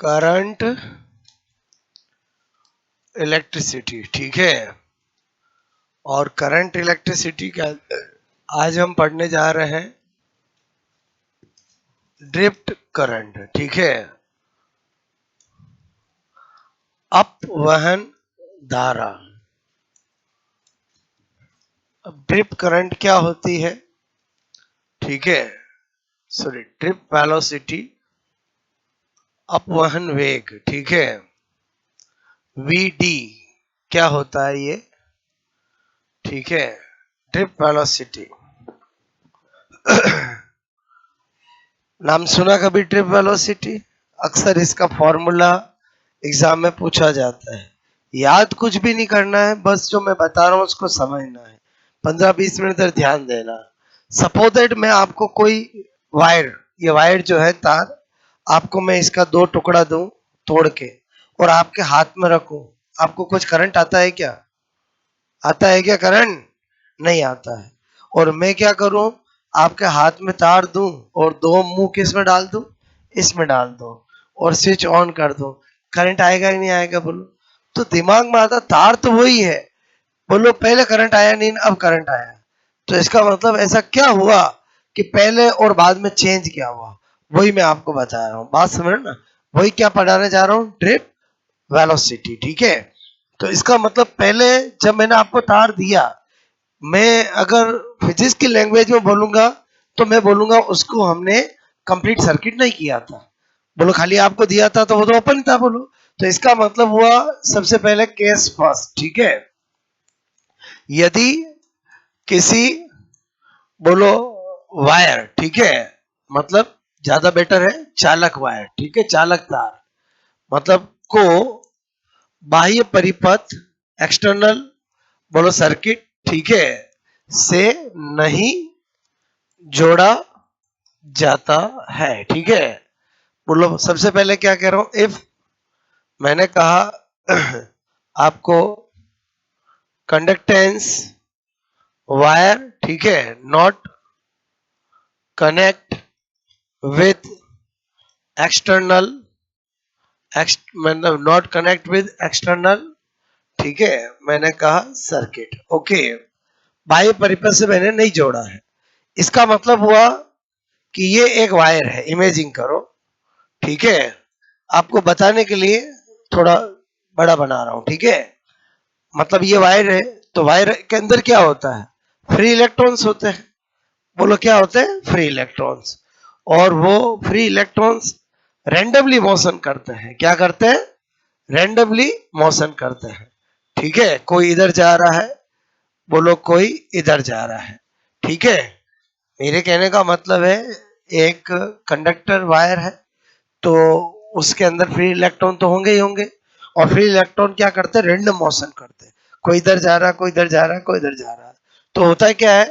Current electricity, ठीक है। और करंट इलेक्ट्रिसिटी का आज हम पढ़ने जा रहे हैं ड्रिफ्ट करंट, ठीक है। अपवहन धारा। अब ड्रिफ्ट करंट क्या होती है, ठीक है। सॉरी, ड्रिफ्ट वेलोसिटी, अपवहन वेग, ठीक है। वीडी क्या होता है ये, ठीक है। ड्रिफ्ट वेलोसिटी नाम सुना कभी ड्रिफ्ट वेलोसिटी? अक्सर इसका फॉर्मूला एग्जाम में पूछा जाता है। याद कुछ भी नहीं करना है, बस जो मैं बता रहा हूँ उसको समझना है। 15-20 मिनट तक ध्यान देना। सपोज दैट मैं आपको कोई वायर, ये वायर जो है तार, आपको मैं इसका 2 टुकड़ा दूं तोड़ के और आपके हाथ में रखूं, आपको कुछ करंट आता है क्या? आता है क्या करंट? नहीं आता है। और मैं क्या करूं, आपके हाथ में तार दूं और 2 मुंह किस में डाल दूं, इसमें डाल दो और स्विच ऑन कर दो, करंट आएगा कि नहीं आएगा बोलो? तो दिमाग में आता तार तो वही है, बोलो पहले करंट आया नहीं, अब करंट आया। तो इसका मतलब ऐसा क्या हुआ कि पहले और बाद में चेंज क्या हुआ, वही मैं आपको बता रहा हूँ। बात समझ ना, वही क्या पढ़ाने जा रहा हूँ, ड्रिफ्ट वेलोसिटी, ठीक है। तो इसका मतलब पहले जब मैंने आपको तार दिया, मैं अगर फिजिक्स की लैंग्वेज में बोलूंगा तो मैं बोलूंगा उसको हमने कंप्लीट सर्किट नहीं किया था। बोलो खाली आपको दिया था तो वो तो ओपन था, बोलो। तो इसका मतलब हुआ सबसे पहले केस फर्स्ट, ठीक है। यदि किसी, बोलो वायर, ठीक है, मतलब ज्यादा बेटर है चालक वायर, ठीक है, चालक तार मतलब को बाह्य परिपथ, एक्सटर्नल, बोलो सर्किट, ठीक है, से नहीं जोड़ा जाता है, ठीक है। बोलो सबसे पहले क्या कह रहा हूं, इफ मैंने कहा आपको कंडक्टेंस वायर, ठीक है, नॉट कनेक्ट विथ एक्सटर्नल, मतलब नॉट कनेक्ट विथ एक्सटर्नल, ठीक है, मैंने कहा सर्किट, ओके। बाह्य परिपथ से मैंने नहीं जोड़ा है। इसका मतलब हुआ कि ये एक वायर है, इमेजिंग करो, ठीक है। आपको बताने के लिए थोड़ा बड़ा बना रहा हूं, ठीक है। मतलब ये वायर है, तो वायर के अंदर क्या होता है, फ्री इलेक्ट्रॉन्स होते हैं। बोलो क्या होते हैं, फ्री इलेक्ट्रॉन्स। और वो फ्री इलेक्ट्रॉन्स रैंडमली मोशन करते हैं। क्या करते हैं, रैंडमली मोशन करते हैं, ठीक है। कोई इधर जा रहा है, बोलो कोई इधर जा रहा है, ठीक है। मेरे कहने का मतलब है एक कंडक्टर वायर है, तो उसके अंदर फ्री इलेक्ट्रॉन तो होंगे ही होंगे। और फ्री इलेक्ट्रॉन क्या करते हैं, रैंडम मोशन करते हैं, कोई इधर जा रहा है, कोई इधर जा रहा है, कोई इधर जा रहा है। तो होता है क्या है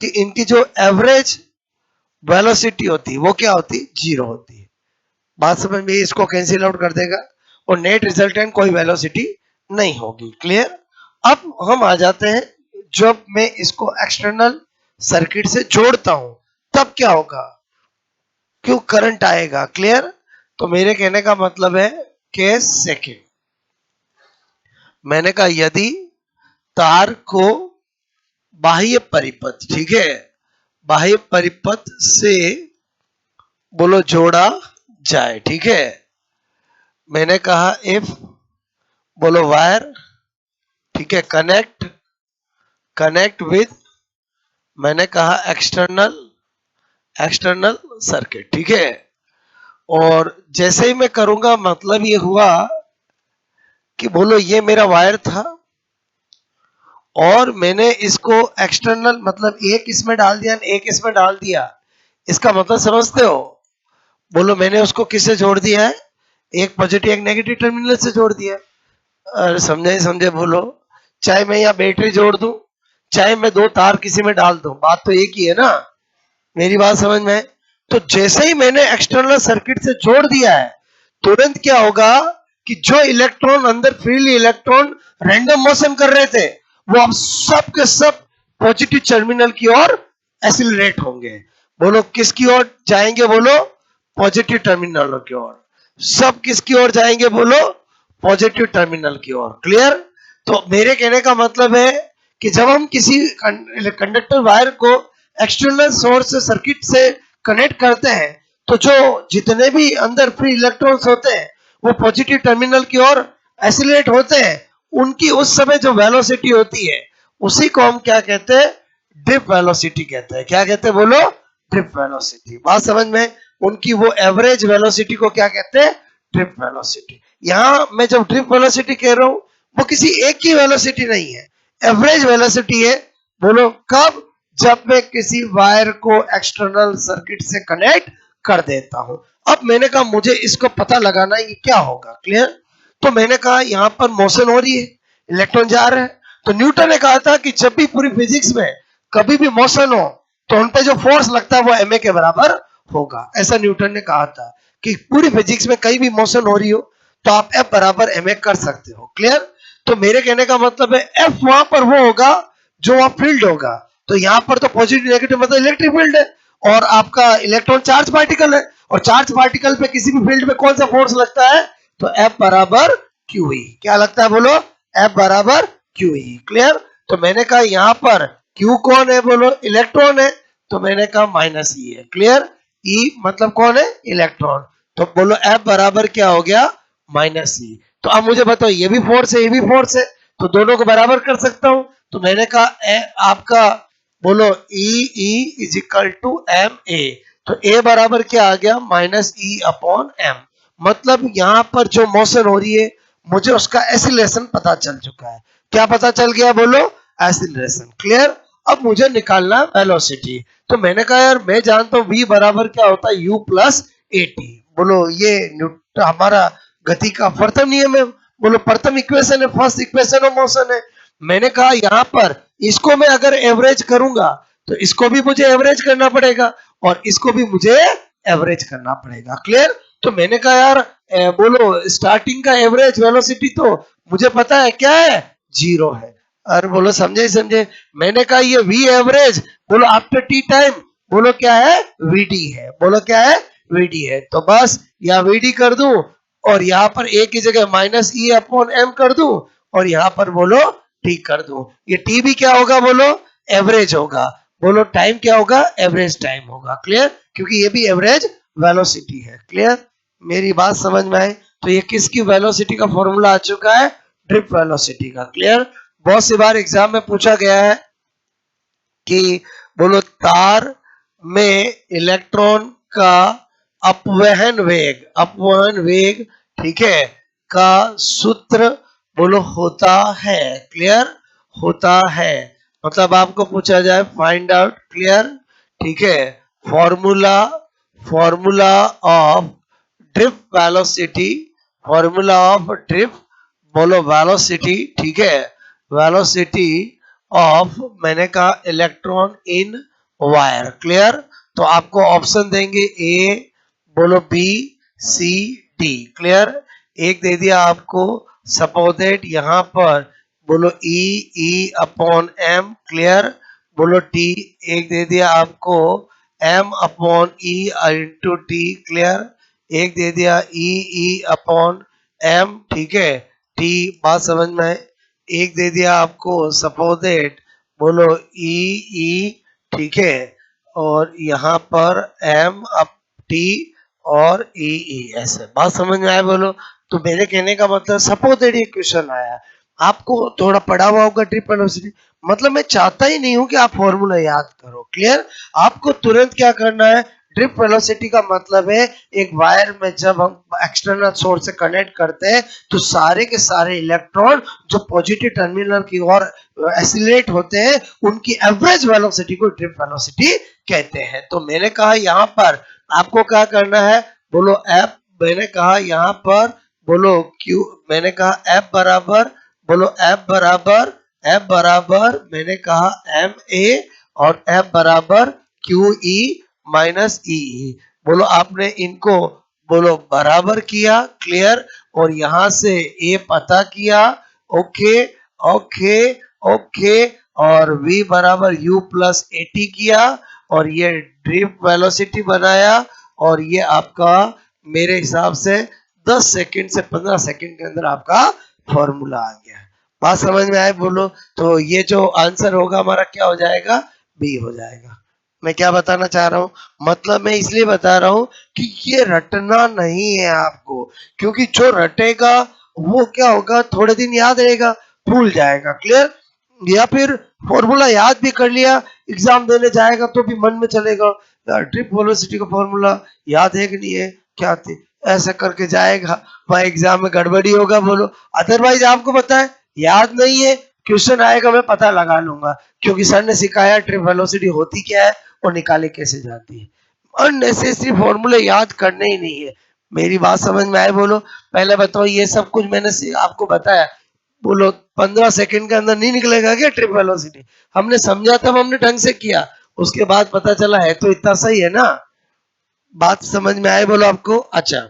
कि इनकी जो एवरेज वेलोसिटी होती है वो क्या होती है, 0 होती है। बात समझ में, इसको कैंसिल आउट कर देगा और नेट रिजल्टेंट कोई वेलोसिटी नहीं होगी। क्लियर? अब हम आ जाते हैं, जब मैं इसको एक्सटर्नल सर्किट से जोड़ता हूं तब क्या होगा, क्यों करंट आएगा। क्लियर? तो मेरे कहने का मतलब है केस सेकंड, मैंने कहा यदि तार को बाह्य परिपथ, ठीक है, बाह्य परिपथ से बोलो जोड़ा जाए, ठीक है। मैंने कहा इफ, बोलो वायर, ठीक है, कनेक्ट विद, मैंने कहा एक्सटर्नल, एक्सटर्नल सर्किट, ठीक है। और जैसे ही मैं करूंगा मतलब ये हुआ कि बोलो ये मेरा वायर था और मैंने इसको एक्सटर्नल मतलब एक इसमें डाल दिया, एक इसमें डाल दिया। इसका मतलब समझते हो? बोलो मैंने उसको किससे जोड़ दिया है, एक पॉजिटिव एक नेगेटिव टर्मिनल से जोड़ दिया। अरे समझे समझे बोलो। चाहे मैं यहाँ बैटरी जोड़ दूं, चाहे मैं 2 तार किसी में डाल दूं, बात तो एक ही है ना। मेरी बात समझ में? तो जैसे ही मैंने एक्सटर्नल सर्किट से जोड़ दिया है, तुरंत क्या होगा कि जो इलेक्ट्रॉन अंदर फ्रीली इलेक्ट्रॉन रैंडम मोशन कर रहे थे, वो अब सब के सब पॉजिटिव टर्मिनल की ओर एक्सिलरेट होंगे। बोलो किसकी ओर जाएंगे, बोलो पॉजिटिव टर्मिनल की ओर। सब किसकी ओर जाएंगे बोलो? पॉजिटिव टर्मिनल की ओर। क्लियर? तो मेरे कहने का मतलब है कि जब हम किसी कंडक्टर वायर को एक्सटर्नल सोर्स सर्किट से कनेक्ट करते हैं तो जो जितने भी अंदर फ्री इलेक्ट्रॉन्स होते हैं वो पॉजिटिव टर्मिनल की ओर एसिलेट होते हैं। उनकी उस समय जो वेलोसिटी होती है उसी को हम क्या कहते हैं? ड्रिप वेलोसिटी कहते हैं। क्या कहते हैं बोलो? Drip velocity. बात समझ में? उनकी वो एवरेज वेलोसिटी को क्या कहते हैं? Drip velocity. यहां मैं जब ड्रिप वेलोसिटी कह रहा हूं वो किसी एक की वेलोसिटी नहीं है, एवरेज वेलोसिटी है। बोलो कब? जब मैं किसी वायर को एक्सटर्नल सर्किट से कनेक्ट कर देता हूं। अब मैंने कहा मुझे इसको पता लगाना है ये क्या होगा। क्लियर? तो मैंने कहा यहां पर मोशन हो रही है, इलेक्ट्रॉन जा रहे हैं। तो न्यूटन ने कहा था कि जब भी पूरी फिजिक्स में कभी भी मोशन हो तो उन पे जो फोर्स लगता है वो ma के बराबर होगा। ऐसा न्यूटन ने कहा था कि पूरी फिजिक्स में कहीं भी मोशन हो रही हो तो आप F बराबर ma कर सकते हो। क्लियर? तो मेरे कहने का मतलब है F वहां पर वो होगा जो वहां फील्ड होगा। तो यहाँ पर तो पॉजिटिव नेगेटिव मतलब इलेक्ट्रिक फील्ड है और आपका इलेक्ट्रॉन चार्ज पार्टिकल है और चार्ज पार्टिकल पे किसी भी फील्ड में कौन सा फोर्स लगता है? तो F बराबर QE। क्या लगता है बोलो? F बराबर QE। क्लियर? तो मैंने कहा यहाँ पर Q कौन है बोलो? इलेक्ट्रॉन है। तो मैंने कहा माइनस E है। क्लियर? E मतलब कौन है? इलेक्ट्रॉन। तो बोलो F बराबर क्या हो गया? Minus E। तो अब मुझे बताओ ये भी फोर्स है ये भी फोर्स है तो दोनों को बराबर कर सकता हूं। तो मैंने कहा आपका बोलो E E is equal to M A. तो A बराबर क्या आ गया? Minus E upon M. मतलब यहाँ पर जो मोशन हो रही है मुझे उसका एसिलेशन पता चल चुका है। क्या पता चल गया बोलो? एसिलेशन। क्लियर? अब मुझे निकालना वेलोसिटी। तो मैंने कहा यार मैं जानता हूँ v बराबर क्या होता है? u plus A T. बोलो ये हमारा गति का प्रथम नियम है। बोलो प्रथम इक्वेशन है, फर्स्ट इक्वेशन ऑफ मोशन है। मैंने कहा यहाँ पर इसको मैं अगर एवरेज करूंगा तो इसको भी मुझे एवरेज करना पड़ेगा और इसको भी मुझे एवरेज करना पड़ेगा। क्लियर? तो मैंने कहा यार बोलो स्टार्टिंग का एवरेज वेलोसिटी तो मुझे पता है क्या है? 0 है। अरे बोलो समझे समझे? मैंने कहा ये v एवरेज बोलो आफ्टर टी टाइम बोलो क्या है? vd है। बोलो क्या है? vd है। तो बस यहाँ vd कर दूं और यहाँ पर a की जगह माइनस E अपॉन m कर दूं और यहाँ पर बोलो t कर दूं। ये t भी क्या होगा बोलो? एवरेज होगा। बोलो टाइम क्या होगा? एवरेज टाइम होगा। क्लियर? क्योंकि ये भी एवरेज वेलोसिटी है। क्लियर? मेरी बात समझ में आई? तो ये किसकी वेलोसिटी का फॉर्मूला आ चुका है? ड्रिप वेलोसिटी का। क्लियर? बहुत सी बार एग्जाम में पूछा गया है कि बोलो तार में इलेक्ट्रॉन का अपवहन वेग ठीक है का सूत्र बोलो होता है। क्लियर? होता है। मतलब आपको पूछा जाए फाइंड आउट। क्लियर? ठीक है? Formula formula of drip velocity. Formula of drip बोलो वेलोसिटी। ठीक है? वेलोसिटी ऑफ मैंने कहा इलेक्ट्रॉन इन वायर। क्लियर? तो आपको ऑप्शन देंगे ए बोलो बी सी डी। क्लियर? एक दे दिया आपको सपोज दैट यहाँ पर बोलो E E upon M. Clear? बोलो टी एक दे दिया आपको M upon E into T. Clear? एक दे दिया ई ई अपॉन एम। ठीक है? टी बात समझ में है? एक दे दिया आपको सपोज दैट बोलो ई ई ठीक है और यहाँ पर एम अप टी और ई ई ऐसे। बात समझ में आया बोलो? तो मेरे कहने का मतलब सपोज दैट ये क्वेश्चन आया आपको थोड़ा पढ़ा हुआ होगा ड्रिप वेलोसिटी। मतलब मैं चाहता ही नहीं हूं कि आप फॉर्मूला याद करो। क्लियर? आपको तुरंत क्या करना है? ड्रिप वेलोसिटी का मतलब है एक वायर में जब हम एक्सटर्नल सोर्स से कनेक्ट करते हैं तो सारे के सारे इलेक्ट्रॉन जो पॉजिटिव टर्मिनल की ओर एसिलेट होते हैं उनकी एवरेज वेलोसिटी को ड्रिप वेलोसिटी कहते हैं। तो मैंने कहा यहाँ पर आपको क्या करना है? बोलो एफ। मैंने कहा यहाँ पर बोलो क्यू। मैंने कहा एफ बराबर बोलो एफ बराबर मैंने कहा एम ए और एफ बराबर क्यू ई माइनस ई। बोलो आपने इनको बोलो बराबर किया। क्लियर? और यहां से ए पता किया। ओके ओके ओके और v बराबर u प्लस ए टी किया और ये ड्रिप वेलोसिटी बनाया और ये आपका मेरे हिसाब से 10 सेकंड से 15 सेकंड के अंदर आपका फॉर्मूला आ गया। बात समझ में आए बोलो? तो ये जो आंसर होगा हमारा क्या हो जाएगा? बी हो जाएगा। मैं क्या बताना चाह रहा हूँ, मतलब मैं इसलिए बता रहा हूँ कि ये रटना नहीं है आपको, क्योंकि जो रटेगा वो क्या होगा, थोड़े दिन याद रहेगा, भूल जाएगा। क्लियर? या फिर फॉर्मूला याद भी कर लिया, एग्जाम देने जाएगा तो भी मन में चलेगा यार ड्रिप वेलोसिटी का फॉर्मूला याद है कि नहीं है, क्या थी, ऐसा करके जाएगा, वहां एग्जाम में गड़बड़ी होगा बोलो। अदरवाइज आपको पता है याद नहीं है, क्वेश्चन आएगा मैं पता लगा लूंगा, क्योंकि सर ने सिखाया ट्रिप वेलोसिटी होती क्या है और निकाले कैसे जाती है। अननेसेसरी फॉर्मूले याद करने ही नहीं है। मेरी बात समझ में आए बोलो? पहले बताओ, ये सब कुछ मैंने आपको बताया, बोलो 15 सेकंड के अंदर नहीं निकलेगा क्या ट्रिप वेलोसिटी? हमने समझा तब हमने ढंग से किया, उसके बाद पता चला है तो इतना सही है ना। बात समझ में आए बोलो आपको? अच्छा,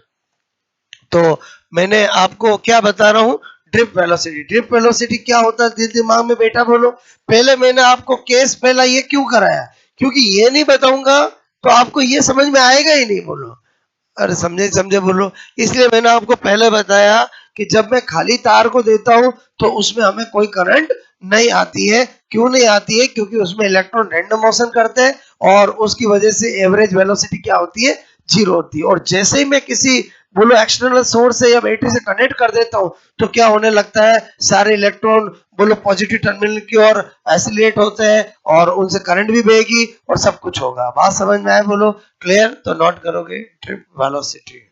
तो मैंने आपको क्या बता रहा हूँ, ड्रिप वेलोसिटी। ड्रिप वेलोसिटी क्या होता है, दिल दिमाग में बैठा बोलो? पहले मैंने आपको केस पहला ये क्यों कराया, क्योंकि ये नहीं बताऊंगा तो आपको ये समझ में आएगा ही नहीं बोलो। अरे समझे समझे बोलो? इसलिए मैंने आपको पहले बताया कि जब मैं खाली तार को देता हूं तो उसमें हमें कोई करंट नहीं आती है। क्यों नहीं आती है? क्योंकि उसमें इलेक्ट्रॉन रैंडम मोशन करते हैं और उसकी वजह से एवरेज वेलोसिटी क्या होती है, जीरो होती है। और जैसे ही मैं किसी बोलो एक्सटर्नल सोर्स से या बैटरी से कनेक्ट कर देता हूं तो क्या होने लगता है, सारे इलेक्ट्रॉन बोलो पॉजिटिव टर्मिनल की ओर एसिलेट होते हैं और उनसे करंट भी बहेगी और सब कुछ होगा। बात समझ में आए बोलो? क्लियर? तो नोट करोगे ट्रिप वेलोसिटी।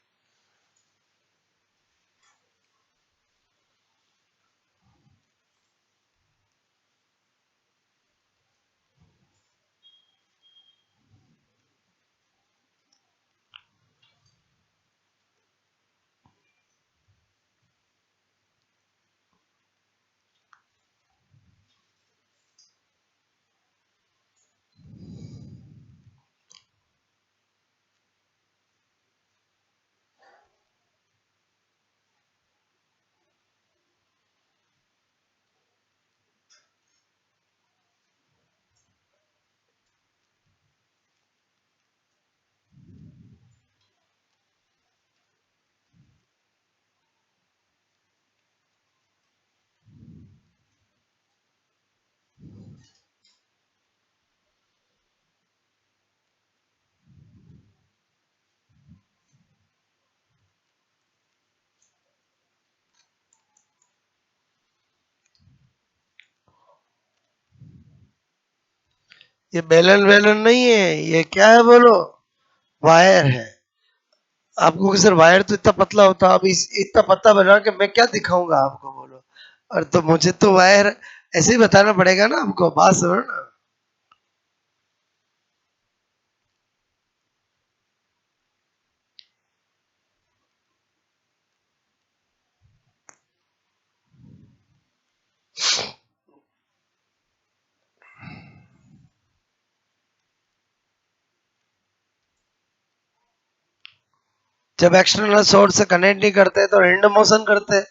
ये बेलन वेलन नहीं है, ये क्या है बोलो? वायर है। आपको सर वायर तो इतना पतला होता, अब इस इतना पतला बना के मैं क्या दिखाऊंगा आपको बोलो? और तो मुझे तो वायर ऐसे ही बताना पड़ेगा ना आपको। बात सुनो ना, जब एक्सटर्नल सोर्स से कनेक्ट नहीं करते तो रैंडम मोशन करते हैं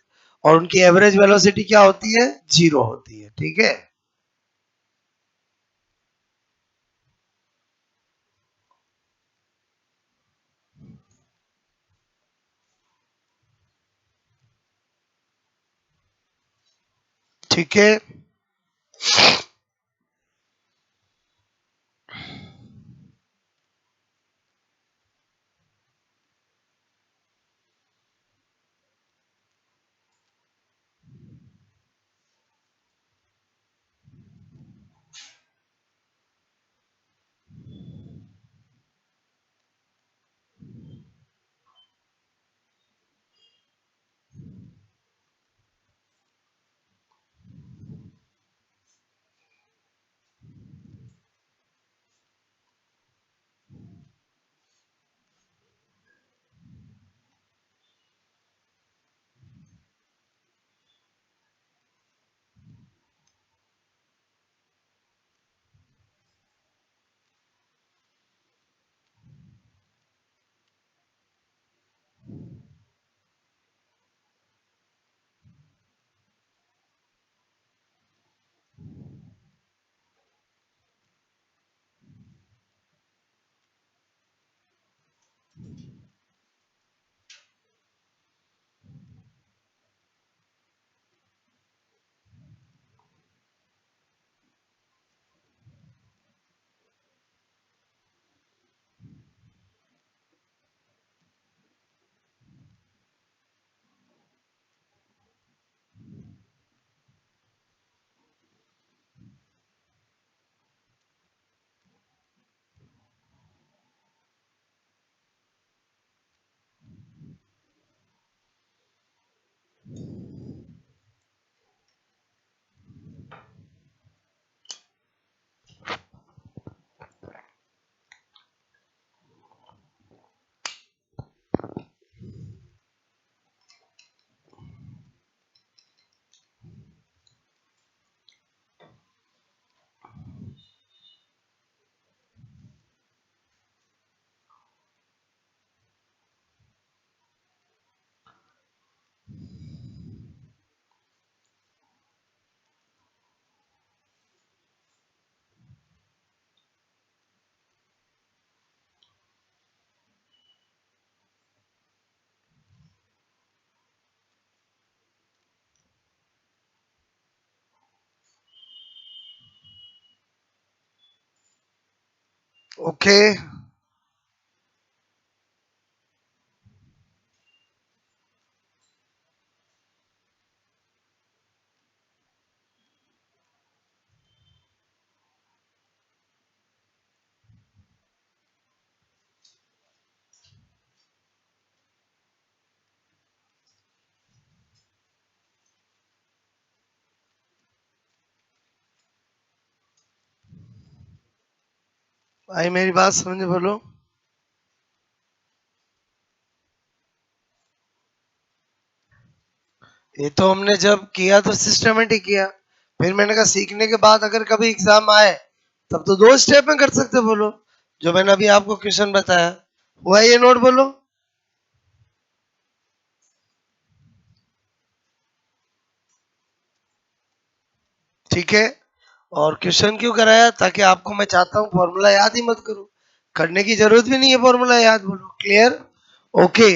और उनकी एवरेज वेलोसिटी क्या होती है, जीरो होती है। ठीक है? ठीक है। ओके। भाई मेरी बात समझे, बोलो। ये तो हमने जब किया तो सिस्टमेटिक किया, फिर मैंने कहा सीखने के बाद अगर कभी एग्जाम आए तब तो दो स्टेप में कर सकते, बोलो। जो मैंने अभी आपको क्वेश्चन बताया, हुआ ये नोट, बोलो। ठीक है। और क्वेश्चन क्यों कराया? ताकि आपको मैं चाहता हूँ फॉर्मूला याद ही मत करो, करने की जरूरत भी नहीं है फॉर्मूला याद, बोलो। क्लियर? ओके।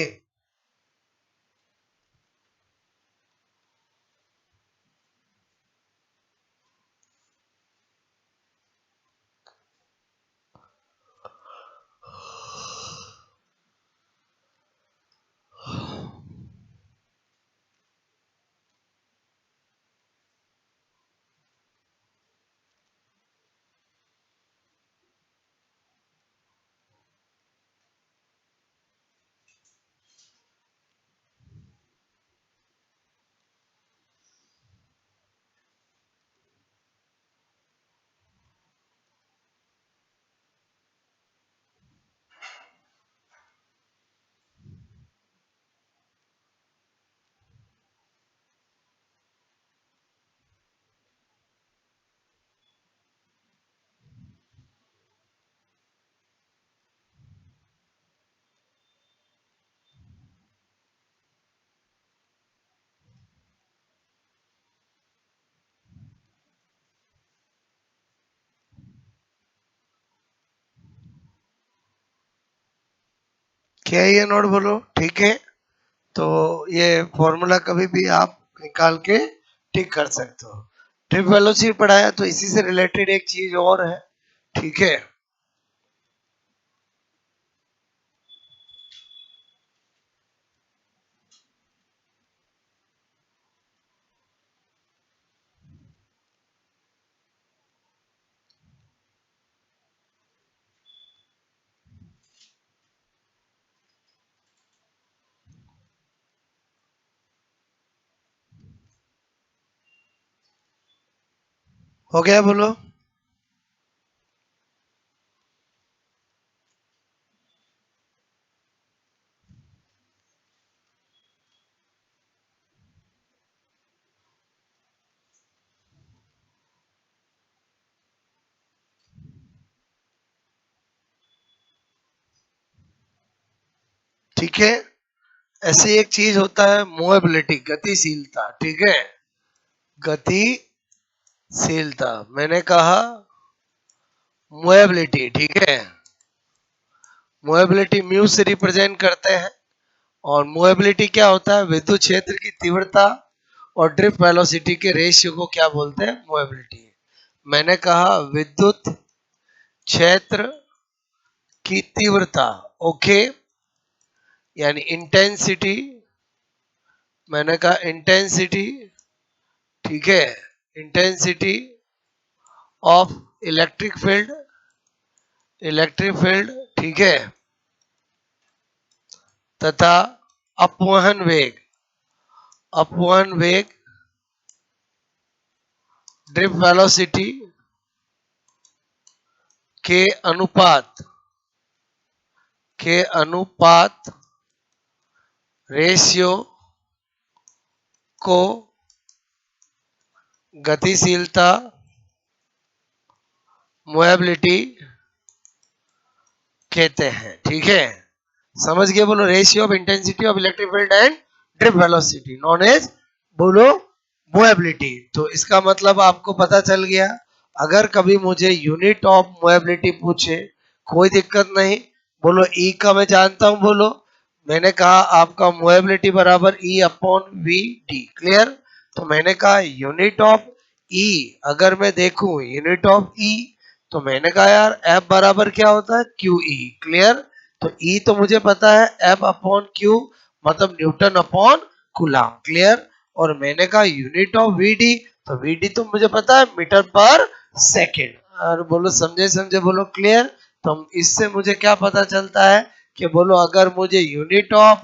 क्या है ये नोट, बोलो। ठीक है। तो ये फॉर्मूला कभी भी आप निकाल के टिक कर सकते हो। ट्रिप वेलोसिटी पढ़ाया तो इसी से रिलेटेड एक चीज और है। ठीक है। हो गया, बोलो। ठीक है। ऐसे एक चीज होता है मूवेबिलिटी, गतिशीलता। ठीक है। गतिशीलता, मैंने कहा मूवेबिलिटी। ठीक है। मूवेबिलिटी म्यू से रिप्रेजेंट करते हैं। और मूवेबिलिटी क्या होता है? विद्युत क्षेत्र की तीव्रता और ड्रिफ्ट वेलोसिटी के रेशियो को क्या बोलते हैं? मूवेबिलिटी। मैंने कहा विद्युत क्षेत्र की तीव्रता, ओके, यानी इंटेंसिटी। मैंने कहा इंटेंसिटी, ठीक है, intensity of electric field, electric field, ठीक है, तथा अपवहन वेग, अपवहन वेग, ड्रिफ्ट वेलोसिटी के अनुपात, के अनुपात रेशियो को गतिशीलता, मूवेबिलिटी कहते हैं। ठीक है। समझ गए? बोलो। Ratio of intensity of electric field and drift velocity known as, बोलो, मूवेबिलिटी। तो इसका मतलब आपको पता चल गया। अगर कभी मुझे यूनिट ऑफ मूवेबिलिटी पूछे, कोई दिक्कत नहीं, बोलो ई का मैं जानता हूं, बोलो। मैंने कहा आपका मूवेबिलिटी बराबर E upon V D. Clear? तो मैंने कहा यूनिट ऑफ ई, अगर मैं देखूं यूनिट ऑफ ई, तो मैंने कहा यार एफ बराबर क्या होता है, क्यू ई। क्लियर? तो ई तो मुझे पता है, एफ अपॉन क्यू मतलब न्यूटन अपॉन कूलम। क्लियर? और मैंने कहा यूनिट ऑफ वीडी, तो वीडी तो मुझे पता है मीटर पर सेकेंड। और बोलो समझे समझे, बोलो क्लियर? तो इससे मुझे क्या पता चलता है कि बोलो अगर मुझे यूनिट ऑफ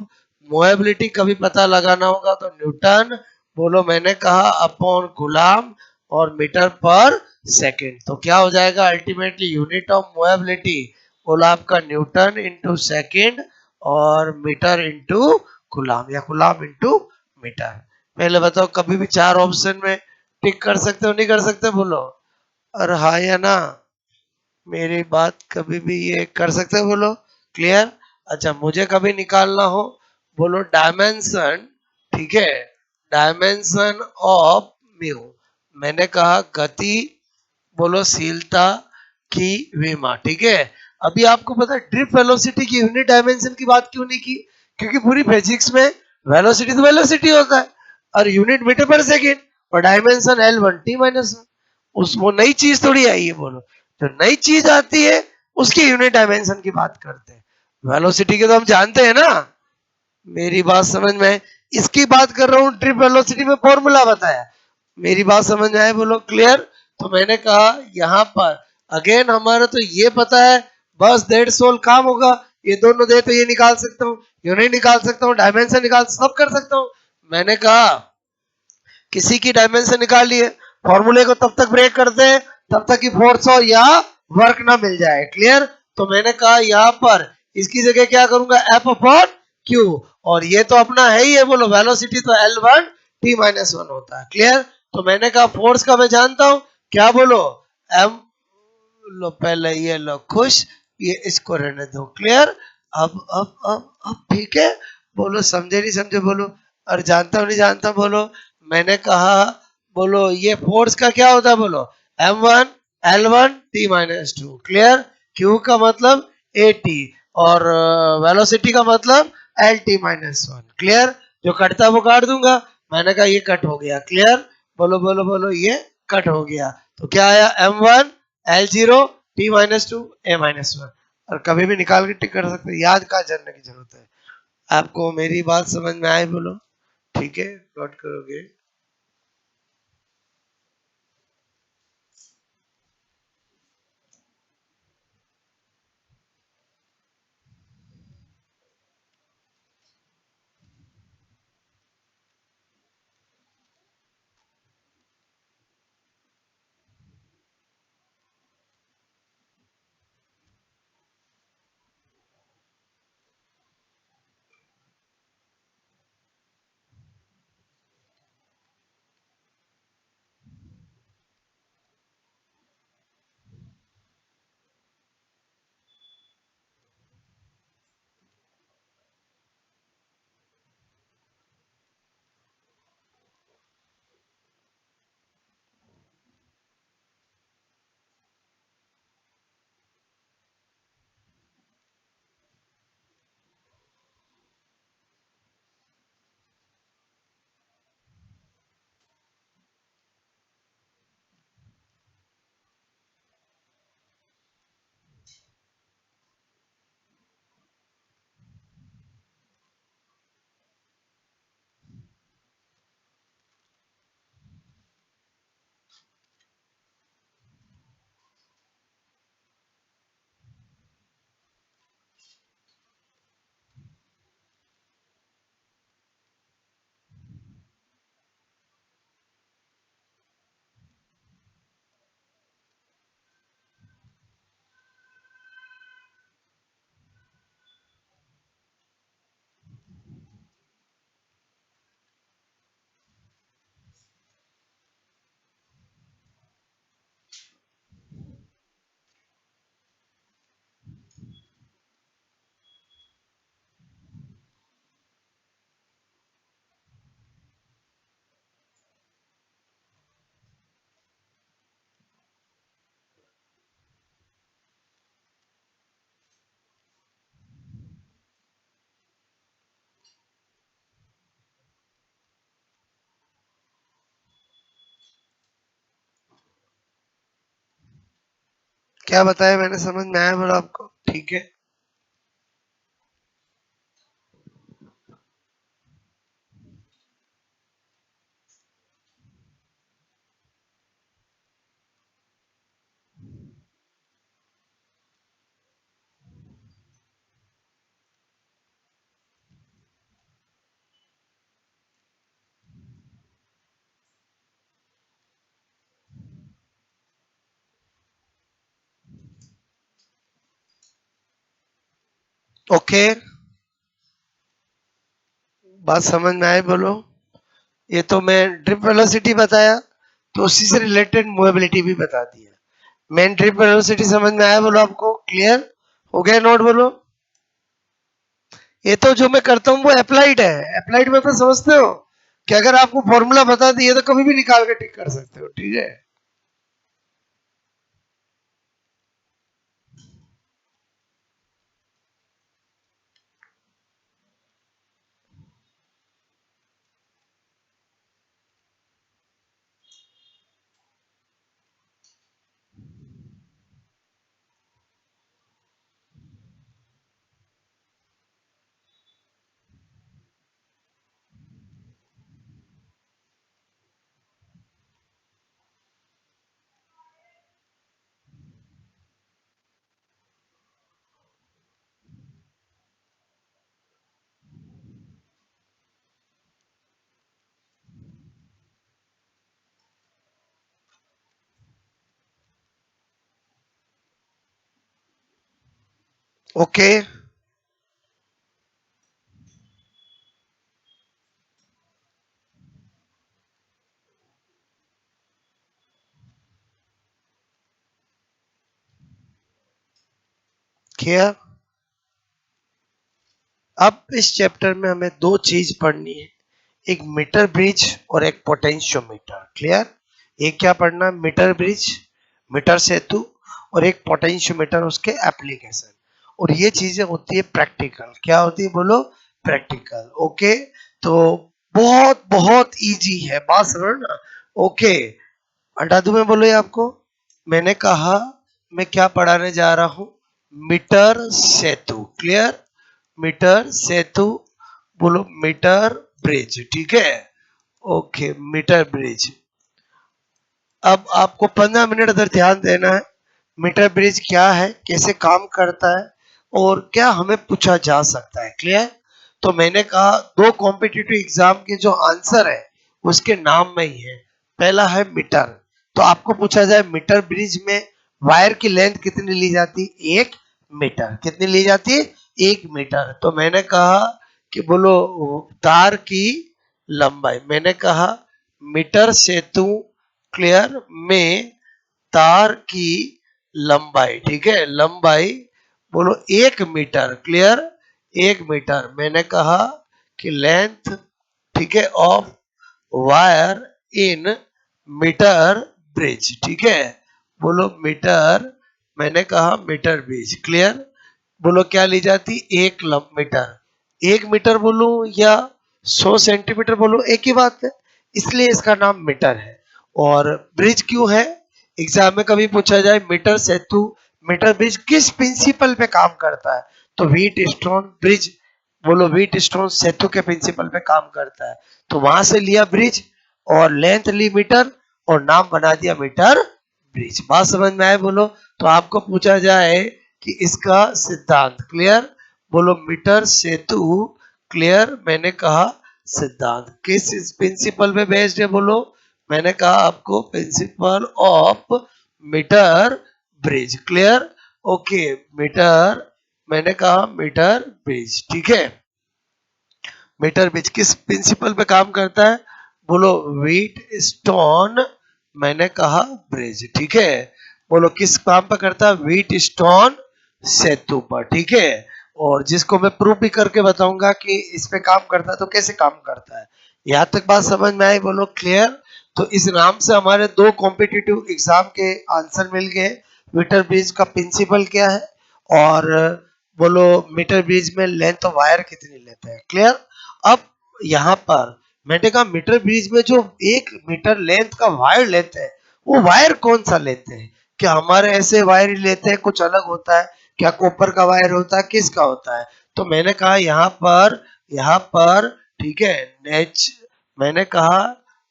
मोएबिलिटी कभी पता लगाना होगा तो न्यूटन, बोलो मैंने कहा अपॉन कूलम और मीटर पर सेकेंड। तो क्या हो जाएगा अल्टीमेटली यूनिट ऑफ मोएबिलिटी, बोलो आपका न्यूटन इंटू सेकेंड और मीटर इंटू कूलम या कूलम इंटू मीटर। पहले बताओ कभी भी चार ऑप्शन में टिक कर सकते हो नहीं कर सकते, बोलो और हाँ या ना। मेरी बात कभी भी ये कर सकते हो, बोलो क्लियर? अच्छा मुझे कभी निकालना हो, बोलो डायमेंशन, ठीक है, डायमेंशन ऑफ म्यू, मैंने कहा गति, बोलो शीलता की विमा। ठीक है? अभी आपको पता है ड्रिफ्ट वेलोसिटी की यूनिट डायमेंशन की बात क्यों नहीं की? क्योंकि पूरी फिजिक्स में वेलोसिटी तो वेलोसिटी होता है और यूनिट मीटर पर सेकेंड और dimension L one T minus one. उस वो नई चीज थोड़ी आई है, बोलो जो नई चीज आती है उसकी यूनिट डायमेंशन की बात करते हैं। वेलोसिटी के तो हम जानते हैं ना। मेरी बात समझ में? इसकी बात कर रहा हूँ, ट्रिप वेलोसिटी में फॉर्मूला बताया। मेरी बात समझ में आए, बोलो क्लियर? तो मैंने कहा यहाँ पर अगेन हमारा तो ये पता है, बस डेढ़ सोल काम होगा। ये दोनों दे तो ये निकाल सकता हूँ, यूनिट निकाल सकता हूँ, डायमेंशन निकाल सब कर सकता हूँ। मैंने कहा किसी की डायमेंशन निकाल लिए, फॉर्मूले को तब तक ब्रेक करते हैं तब तक कि फोर्स और या वर्क ना मिल जाए। क्लियर? तो मैंने कहा यहाँ पर इसकी जगह क्या करूंगा, एफ अपॉन क्यू, और ये तो अपना है ही है, बोलो वेलोसिटी तो L one T minus one होता है। क्लियर? तो मैंने कहा फोर्स का मैं जानता हूं, क्या बोलो, एम, लो पहले ये लो खुश, ये इसको रहने दो। क्लियर? अब ठीक है, बोलो समझे नहीं समझे, बोलो और जानता हूं नहीं जानता, बोलो। मैंने कहा बोलो ये फोर्स का क्या होता है, बोलो M one L one T minus two. Clear? Q का मतलब ए टी और वेलोसिटी का मतलब L T minus one. Clear? जो कटता है वो काट दूंगा। मैंने कहा ये कट हो गया। क्लियर? बोलो बोलो बोलो ये कट हो गया। तो क्या आया, M one L zero T minus two A minus one. और कभी भी निकाल के टिक कर सकते, याद कहाँ जानने की जरूरत है। आपको मेरी बात समझ में आए, बोलो ठीक है, नोट करोगे? क्या बताया मैंने, समझ में आया बोला आपको? ठीक है, ओके। बात समझ में आई बोलो? ये तो मैं ड्रिप वेलोसिटी बताया, तो उसी से रिलेटेड मूवेबिलिटी भी बता दिया। मेन ड्रिप वेलोसिटी समझ में आया बोलो आपको? क्लियर हो गया? नोट बोलो। ये तो जो मैं करता हूँ वो अप्लाइड है। अप्लाइड मतलब समझते हो कि अगर आपको फॉर्मूला बता दिए तो कभी भी निकाल के टिक कर सकते हो, ठीक है? ओके, किया। अब इस चैप्टर में हमें दो चीज पढ़नी है, एक मीटर ब्रिज और एक पोटेंशियोमीटर। क्लियर? एक क्या पढ़ना? मीटर ब्रिज, मीटर सेतु, और एक पोटेंशियोमीटर, उसके एप्लीकेशन। और ये चीजें होती है प्रैक्टिकल। क्या होती है बोलो? प्रैक्टिकल। ओके, तो बहुत बहुत इजी है, बात समझ ना? ओके, हटा दूं मैं बोलो ये आपको? मैंने कहा मैं क्या पढ़ाने जा रहा हूं? मीटर सेतु। क्लियर? मीटर सेतु, बोलो मीटर ब्रिज, ठीक है? Okay, metre bridge. अब आपको 15 मिनट अगर ध्यान देना है, मीटर ब्रिज क्या है, कैसे काम करता है, और क्या हमें पूछा जा सकता है। क्लियर? तो मैंने कहा दो कॉम्पिटिटिव एग्जाम के जो आंसर है उसके नाम में ही है। पहला है मीटर, तो आपको पूछा जाए मीटर ब्रिज में वायर की लेंथ कितनी ली जाती है? 1 मीटर। कितनी ली जाती है? 1 मीटर। तो मैंने कहा कि बोलो तार की लंबाई, मैंने कहा मीटर सेतु, क्लियर, में तार की लंबाई, ठीक है, लंबाई, बोलो 1 मीटर। क्लियर? 1 मीटर। मैंने कहा कि लेंथ, ठीक है, of wire in metre bridge, ठीक है, बोलो मीटर, मैंने कहा मीटर ब्रिज। क्लियर? बोलो क्या ली जाती? 1 मीटर। 1 मीटर बोलूं या 100 सेंटीमीटर बोलूं, एक ही बात है, इसलिए इसका नाम मीटर है। और ब्रिज क्यों है? एग्जाम में कभी पूछा जाए मीटर सेतु, मीटर ब्रिज किस प्रिंसिपल पे काम करता है, तो व्हीट स्टोन ब्रिज, बोलो व्हीट स्टोन सेतु के प्रिंसिपल पे काम करता है। तो वहां से लिया ब्रिज, और लेंथ ली मीटर, और नाम बना दिया मीटर ब्रिज। बात समझ में आए बोलो? तो आपको पूछा जाए कि इसका सिद्धांत, क्लियर, बोलो मीटर सेतु, क्लियर, मैंने कहा सिद्धांत किस प्रिंसिपल पे बेस्ड है बोलो? मैंने कहा आपको principle of metre bridge. Clear? Okay, metre, मैंने कहा मीटर ब्रिज, ठीक है। मीटर ब्रिज किस प्रिंसिपल पे काम करता है? बोलो व्हीट स्टोन, मैंने कहा ब्रिज, ठीक है। बोलो किस काम पर करता है? व्हीट स्टोन सेतु पर, ठीक है। और जिसको मैं प्रूफ भी करके बताऊंगा कि इस पे काम करता है तो कैसे काम करता है। यहां तक बात समझ में आई बोलो? क्लियर? तो इस नाम से हमारे दो कॉम्पिटिटिव एग्जाम के आंसर मिल गए। मीटर ब्रिज का प्रिंसिपल क्या है, और बोलो मीटर ब्रिज में लेंथ ऑफ वायर कितनी लेते हैं। क्लियर? अब यहाँ पर मैंने कहा मीटर ब्रिज में जो 1 मीटर लेंथ का वायर लेते हैं, वो वायर कौन सा लेते हैं? क्या हमारे ऐसे वायर ही लेते हैं, कुछ अलग होता है क्या? कॉपर का वायर होता है, किसका होता है? तो मैंने कहा यहाँ पर ठीक है, मैंने कहा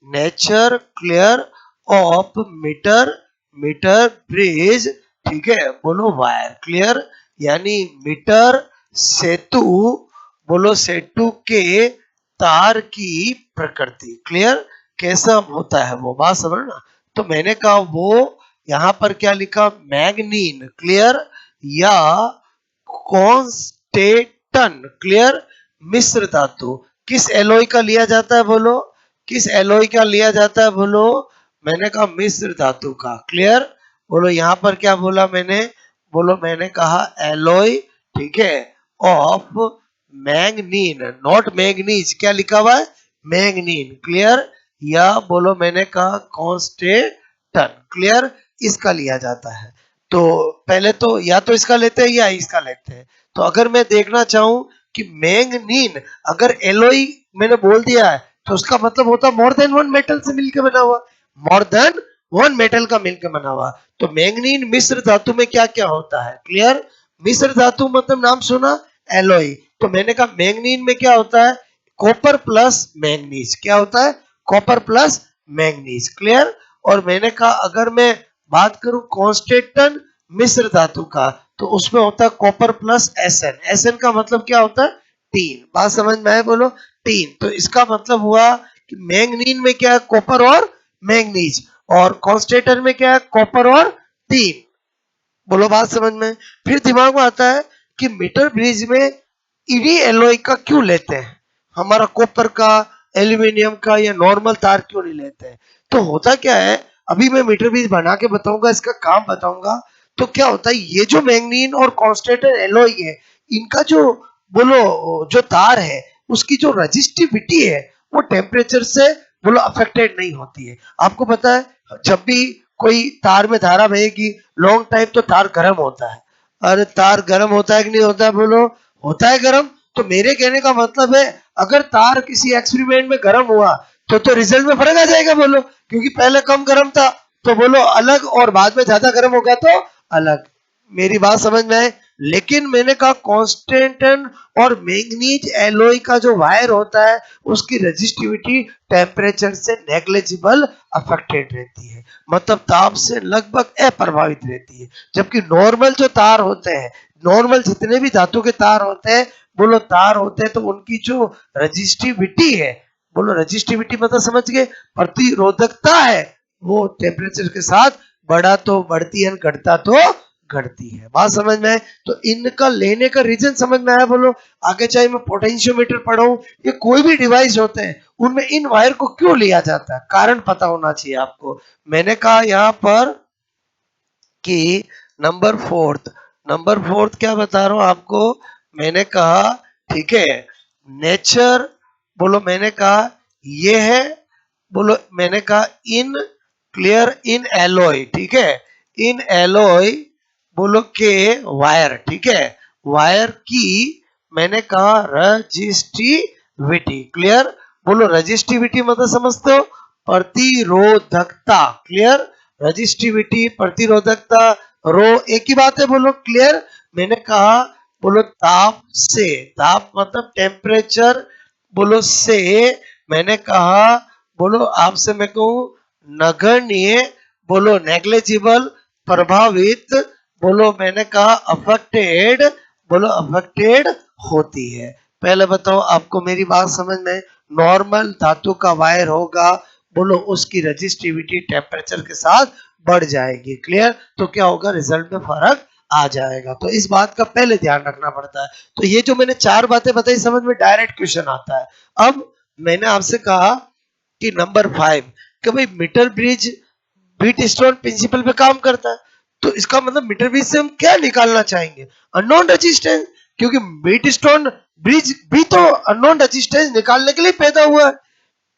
nature clear of metre metre bridge, ठीक है, बोलो वायर क्लियर, यानी मीटर सेतु, बोलो सेतु के तार की प्रकृति क्लियर कैसा होता है वो बात समझना। तो मैंने कहा वो यहाँ पर क्या लिखा, मैग्नीन क्लियर या कॉन्स्टेटन क्लियर, मिश्र धातु किस एलॉय का लिया जाता है बोलो, किस एलॉय का लिया जाता है बोलो, मैंने कहा मिश्र धातु का क्लियर। बोलो यहाँ पर क्या बोला मैंने, बोलो मैंने कहा एलॉय, ठीक है, ऑफ मैग्नीन नॉट मैग्नीज, क्या लिखा हुआ है मैग्नीन क्लियर, या बोलो मैंने कहा कॉन्स्टेटन क्लियर, इसका लिया जाता है। तो पहले तो या तो इसका लेते हैं या इसका लेते हैं। तो अगर मैं देखना चाहूं कि मैग्नीन अगर एलॉय मैंने बोल दिया है तो उसका मतलब होता मोर देन वन मेटल से मिलकर बना हुआ, मोर देन वन मेटल का मिलकर बना हुआ। तो मैग्नीन मिश्र धातु में क्या क्या होता है क्लियर, मिश्र धातु मतलब नाम सुना एलॉय, तो मैंने कहा मैग्नीन में क्या होता है, कॉपर प्लस मैग्नीज, क्या होता है कॉपर प्लस मैग्नीज क्लियर। और मैंने कहा अगर मैं बात करूं कॉन्स्टेंटन मिश्र धातु का तो उसमें होता है कॉपर प्लस एसएन, एसएन का मतलब क्या होता है टीन, बात समझ में आए बोलो टीन। तो इसका मतलब हुआ कि मैग्नीन में क्या है कॉपर और मैग्नीज, और कॉन्स्टेंटन में क्या है कॉपर और टीन, बोलो बात समझ में। फिर दिमाग में आता है कि मीटर ब्रिज में इडी एलॉय का क्यों लेते हैं, हमारा कॉपर का एल्यूमिनियम का या नॉर्मल तार क्यों नहीं लेते हैं। तो होता क्या है, अभी मैं मीटर ब्रिज बना के बताऊंगा, इसका काम बताऊंगा। तो क्या होता है ये जो मैग्नीन और कॉन्स्टेंटन एलॉय है इनका जो बोलो जो तार है उसकी जो रजिस्टिविटी है वो टेम्परेचर से बोलो अफेक्टेड नहीं होती है। आपको पता है जब भी कोई तार में धारा बहेगी लॉन्ग टाइम तो तार गर्म होता है, अरे तार गर्म होता है कि नहीं होता है बोलो, होता है गर्म। तो मेरे कहने का मतलब है अगर तार किसी एक्सपेरिमेंट में गर्म हुआ तो रिजल्ट में फर्क आ जाएगा बोलो, क्योंकि पहले कम गर्म था तो बोलो अलग और बाद में ज्यादा गर्म होगा तो अलग, मेरी बात समझ में आए। लेकिन मैंने कहा कॉन्स्टेंटन और मैग्नीज एलॉय का जो वायर होता है उसकी रेजिस्टिविटी टेम्परेचर से नेग्लिजिबल अफेक्टेड रहती है, मतलब ताप से लगभग अप्रभावित रहती है। जबकि नॉर्मल जो तार होते हैं, नॉर्मल जितने भी धातु के तार होते हैं बोलो तार होते हैं तो उनकी जो रजिस्टिविटी है, बोलो रजिस्टिविटी मतलब समझ गए, प्रतिरोधकता है, वो टेम्परेचर के साथ बढ़ा तो बढ़ती है, घटता तो घटती है, बात समझ में आए। तो इनका लेने का रीजन समझ में आया बोलो। आगे चाहे मैं पोटेंशियोमीटर पढ़ाऊं ये कोई भी डिवाइस होते हैं उनमें इन वायर को क्यों लिया जाता है, कारण पता होना चाहिए आपको। मैंने कहा यहाँ पर कि नंबर फोर्थ क्या बता रहा हूं आपको, मैंने कहा ठीक है नेचर, बोलो मैंने कहा ये है, बोलो मैंने कहा इन क्लियर इन एलॉय, ठीक है, इन एलॉय बोलो के वायर, ठीक है, वायर की मैंने कहा रजिस्टिविटी क्लियर, बोलो रजिस्टिविटी मतलब समझते हो प्रतिरोधकता क्लियर, रजिस्टिविटी प्रतिरोधकता रो एक ही बात है बोलो क्लियर। मैंने कहा बोलो ताप से, ताप मतलब टेम्परेचर, बोलो से मैंने कहा बोलो आपसे मैं कहूं नगण्य, बोलो नेग्लिजिबल प्रभावित, बोलो मैंने कहा अफेक्टेड, बोलो अफेक्टेड होती है। पहले बताओ आपको मेरी बात समझ में, नॉर्मल धातु का वायर होगा बोलो उसकी रजिस्टिविटी टेम्परेचर के साथ बढ़ जाएगी क्लियर, तो क्या होगा रिजल्ट में फर्क आ जाएगा। तो इस बात का पहले ध्यान रखना पड़ता है। तो ये जो मैंने चार बातें बताई समझ में डायरेक्ट क्वेश्चन आता है। अब मैंने आपसे कहा कि नंबर 5 कि भाई metre bridge Wheatstone principle पे काम करता है, तो इसका मतलब मीटर ब्रिज से हम क्या निकालना चाहेंगे, अननोन रेजिस्टेंस, क्योंकि बीट स्टोन ब्रिज भी तो अननोन रेजिस्टेंस निकालने के लिए पैदा हुआ है।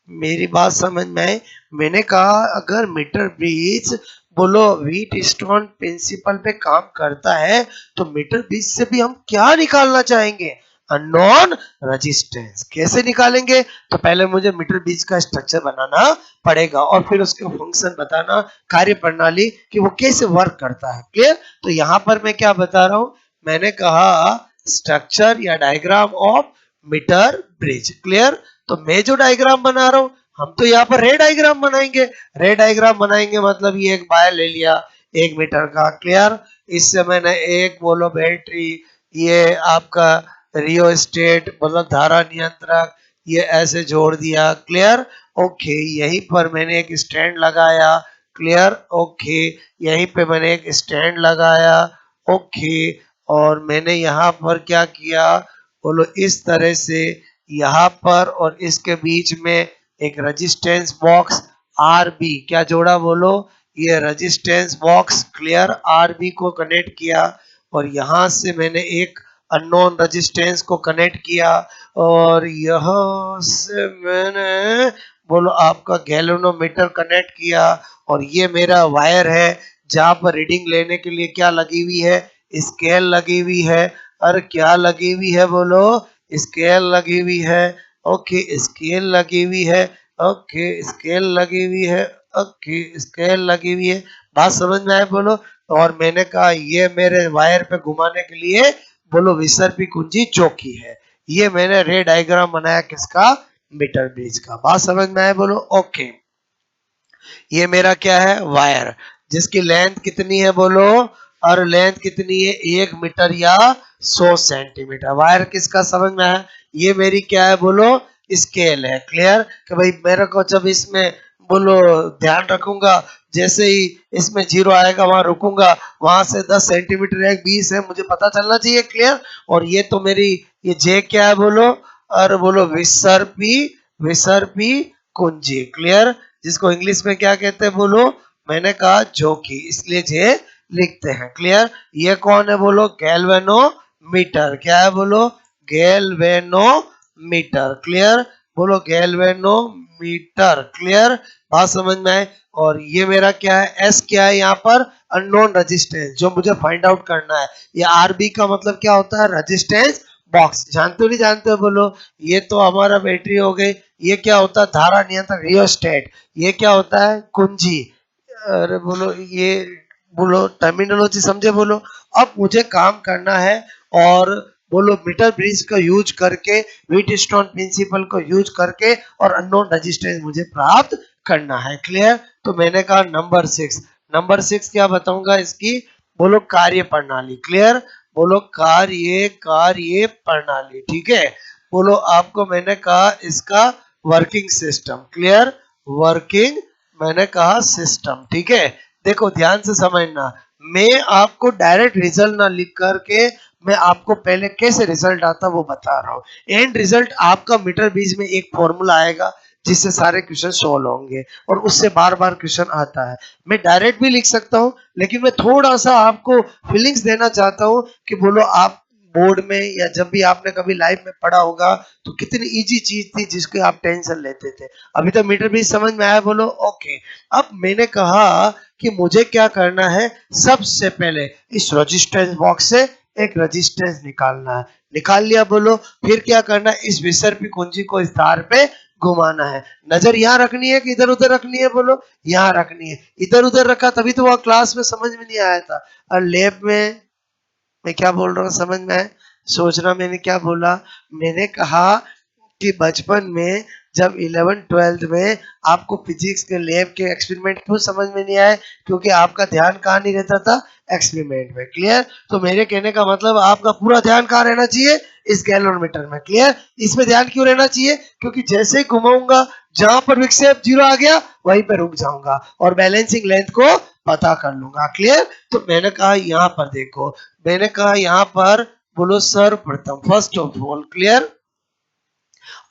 मेरी बात समझ में आई, मैंने कहा अगर मीटर ब्रिज बोलो व्हीट स्टोन प्रिंसिपल पे काम करता है तो मीटर ब्रिज से भी हम क्या निकालना चाहेंगे, अननोन रेजिस्टेंस। कैसे निकालेंगे? तो पहले मुझे मीटर ब्रिज का स्ट्रक्चर बनाना पड़ेगा और फिर उसके फंक्शन बताना, कार्य प्रणाली कि वो कैसे वर्क करता है। क्लियर? तो यहां पर मैं क्या बता रहा हूं, मैंने कहा स्ट्रक्चर या diagram of metre bridge. Clear? तो मैं जो डायग्राम बना रहा हूं, हम तो यहाँ पर रे डायग्राम बनाएंगे। रे डायग्राम बनाएंगे मतलब ये एक वायर ले लिया 1 मीटर का। क्लियर? इससे मैंने एक बोलो बैटरी, ये आपका रियोस्टेट मतलब धारा नियंत्रक, ये ऐसे जोड़ दिया। क्लियर? ओके, यहीं पर मैंने एक स्टैंड लगाया। क्लियर? ओके, यहीं पे मैंने एक स्टैंड लगाया। ओके, और मैंने यहाँ पर क्या किया बोलो, इस तरह से यहाँ पर और इसके बीच में एक रेजिस्टेंस बॉक्स आरबी क्या जोड़ा बोलो, ये रेजिस्टेंस बॉक्स क्लियर आरबी को कनेक्ट किया और यहाँ से मैंने एक अननोन रेजिस्टेंस को कनेक्ट किया और यहाँ से मैंने बोलो आपका गैल्वेनोमीटर कनेक्ट किया और ये मेरा वायर है जहाँ पर रीडिंग लेने के लिए क्या लगी हुई है, स्केल लगी हुई है। और क्या लगी हुई है बोलो, स्केल लगी हुई है। ओके, स्केल लगी हुई है। ओके, स्केल लगी हुई है। ओके, स्केल लगी हुई है। बात समझ में आए बोलो? और मैंने कहा ये मेरे वायर पे घुमाने के लिए बोलो विसर्पी कुंजी चौकी है। ये मैंने रे डायग्राम बनाया किसका, मीटर ब्रिज का। बात समझ में आए बोलो? ओके, ये मेरा क्या है, वायर, जिसकी लेंथ कितनी है बोलो, और लेंथ कितनी है 1 मीटर या 100 सेंटीमीटर। वायर किसका समझ में है? ये मेरी क्या है बोलो, स्केल है। क्लियर? कि भाई मेरे को जब इसमें बोलो ध्यान रखूंगा, जैसे ही इसमें 0 आएगा वहां रुकूंगा, वहां से 10 सेंटीमीटर है 20 है मुझे पता चलना चाहिए। क्लियर? और ये तो मेरी ये जे क्या है बोलो, और बोलो विसर्पी, विसर्पी कुंजी। क्लियर? जिसको इंग्लिश में क्या कहते हैं बोलो, मैंने कहा जोकी, इसलिए जे लिखते हैं। क्लियर? ये कौन है बोलो, गैल्वेनोमीटर। क्या है बोलो, गैल्वेनोमीटर। क्लियर? बोलो गैल्वेनोमीटर। क्लियर? बात समझ में आए? और ये मेरा क्या है, एस क्या है यहाँ पर, अननोन रेजिस्टेंस, जो मुझे फाइंड आउट करना है। ये आरबी का मतलब क्या होता है, रेजिस्टेंस बॉक्स। जानते हो नहीं जानते हो बोलो? ये तो हमारा बैटरी हो गई। ये क्या होता है, धारा नियंत्रक रियोस्टेट। ये क्या होता है, कुंजी। अरे बोलो ये बोलो टर्मिनोलॉजी समझे बोलो? अब मुझे काम करना है और बोलो मीटर ब्रिज का यूज करके, व्हीटस्टोन प्रिंसिपल को यूज करके और अननोन रेजिस्टेंस मुझे प्राप्त करना है। क्लियर? तो मैंने कहा नंबर 6, नंबर 6 क्या बताऊंगा इसकी, बोलो कार्य प्रणाली। क्लियर? बोलो कार्य प्रणाली। ठीक है? बोलो आपको मैंने कहा इसका वर्किंग सिस्टम। क्लियर? वर्किंग मैंने कहा सिस्टम। ठीक है? देखो ध्यान से समझना, मैं आपको डायरेक्ट रिजल्ट ना लिख करके मैं आपको पहले कैसे रिजल्ट आता वो बता रहा हूँ। एंड रिजल्ट आपका मीटर ब्रिज में एक फॉर्मूला आएगा जिससे सारे क्वेश्चन सॉल्व होंगे और उससे बार बार क्वेश्चन आता है। मैं डायरेक्ट भी लिख सकता हूँ लेकिन मैं थोड़ा सा आपको फीलिंग्स देना चाहता हूँ कि बोलो आप बोर्ड में या जब भी आपने कभी लाइफ में पढ़ा होगा तो कितनी इजी चीज थी जिसके आप टेंशन लेते थे। अभी तक मीटर ब्रिज समझ में आया बोलो? ओके, अब मैंने कहा कि मुझे क्या करना है, सबसे पहले इस रेजिस्टेंस बॉक्स से एक रेजिस्टेंस निकालना है। निकाल लिया बोलो? फिर क्या करना है, इस विसर्पी कुंजी को इस तार पे घुमाना है। नजर यहाँ रखनी है कि इधर उधर रखनी है बोलो? यहाँ रखनी है। इधर उधर रखा तभी तो वह क्लास में समझ में नहीं आया था, और लैब में मैं क्या बोल रहा हूँ समझ में आए? सोचना मैंने क्या बोला, मैंने कहा कि बचपन में जब 11th-12th में आपको फिजिक्स के लैब के एक्सपेरिमेंट क्यों समझ में नहीं आए, क्योंकि आपका ध्यान कहाँ नहीं रहता था, एक्सपेरिमेंट में। क्लियर? तो मेरे कहने का मतलब आपका पूरा ध्यान कहाँ रहना चाहिए, इस गैल्वेनोमीटर में। क्लियर? इसमें ध्यान क्यों रहना चाहिए, क्योंकि जैसे ही घुमाऊंगा जहां पर विक्षेप 0 आ गया वहीं पर रुक जाऊंगा और बैलेंसिंग लेंथ को पता कर लूंगा। क्लियर? तो मैंने कहा यहाँ पर देखो, मैंने कहा यहाँ पर बोलो सर्वप्रथम, first of all. Clear?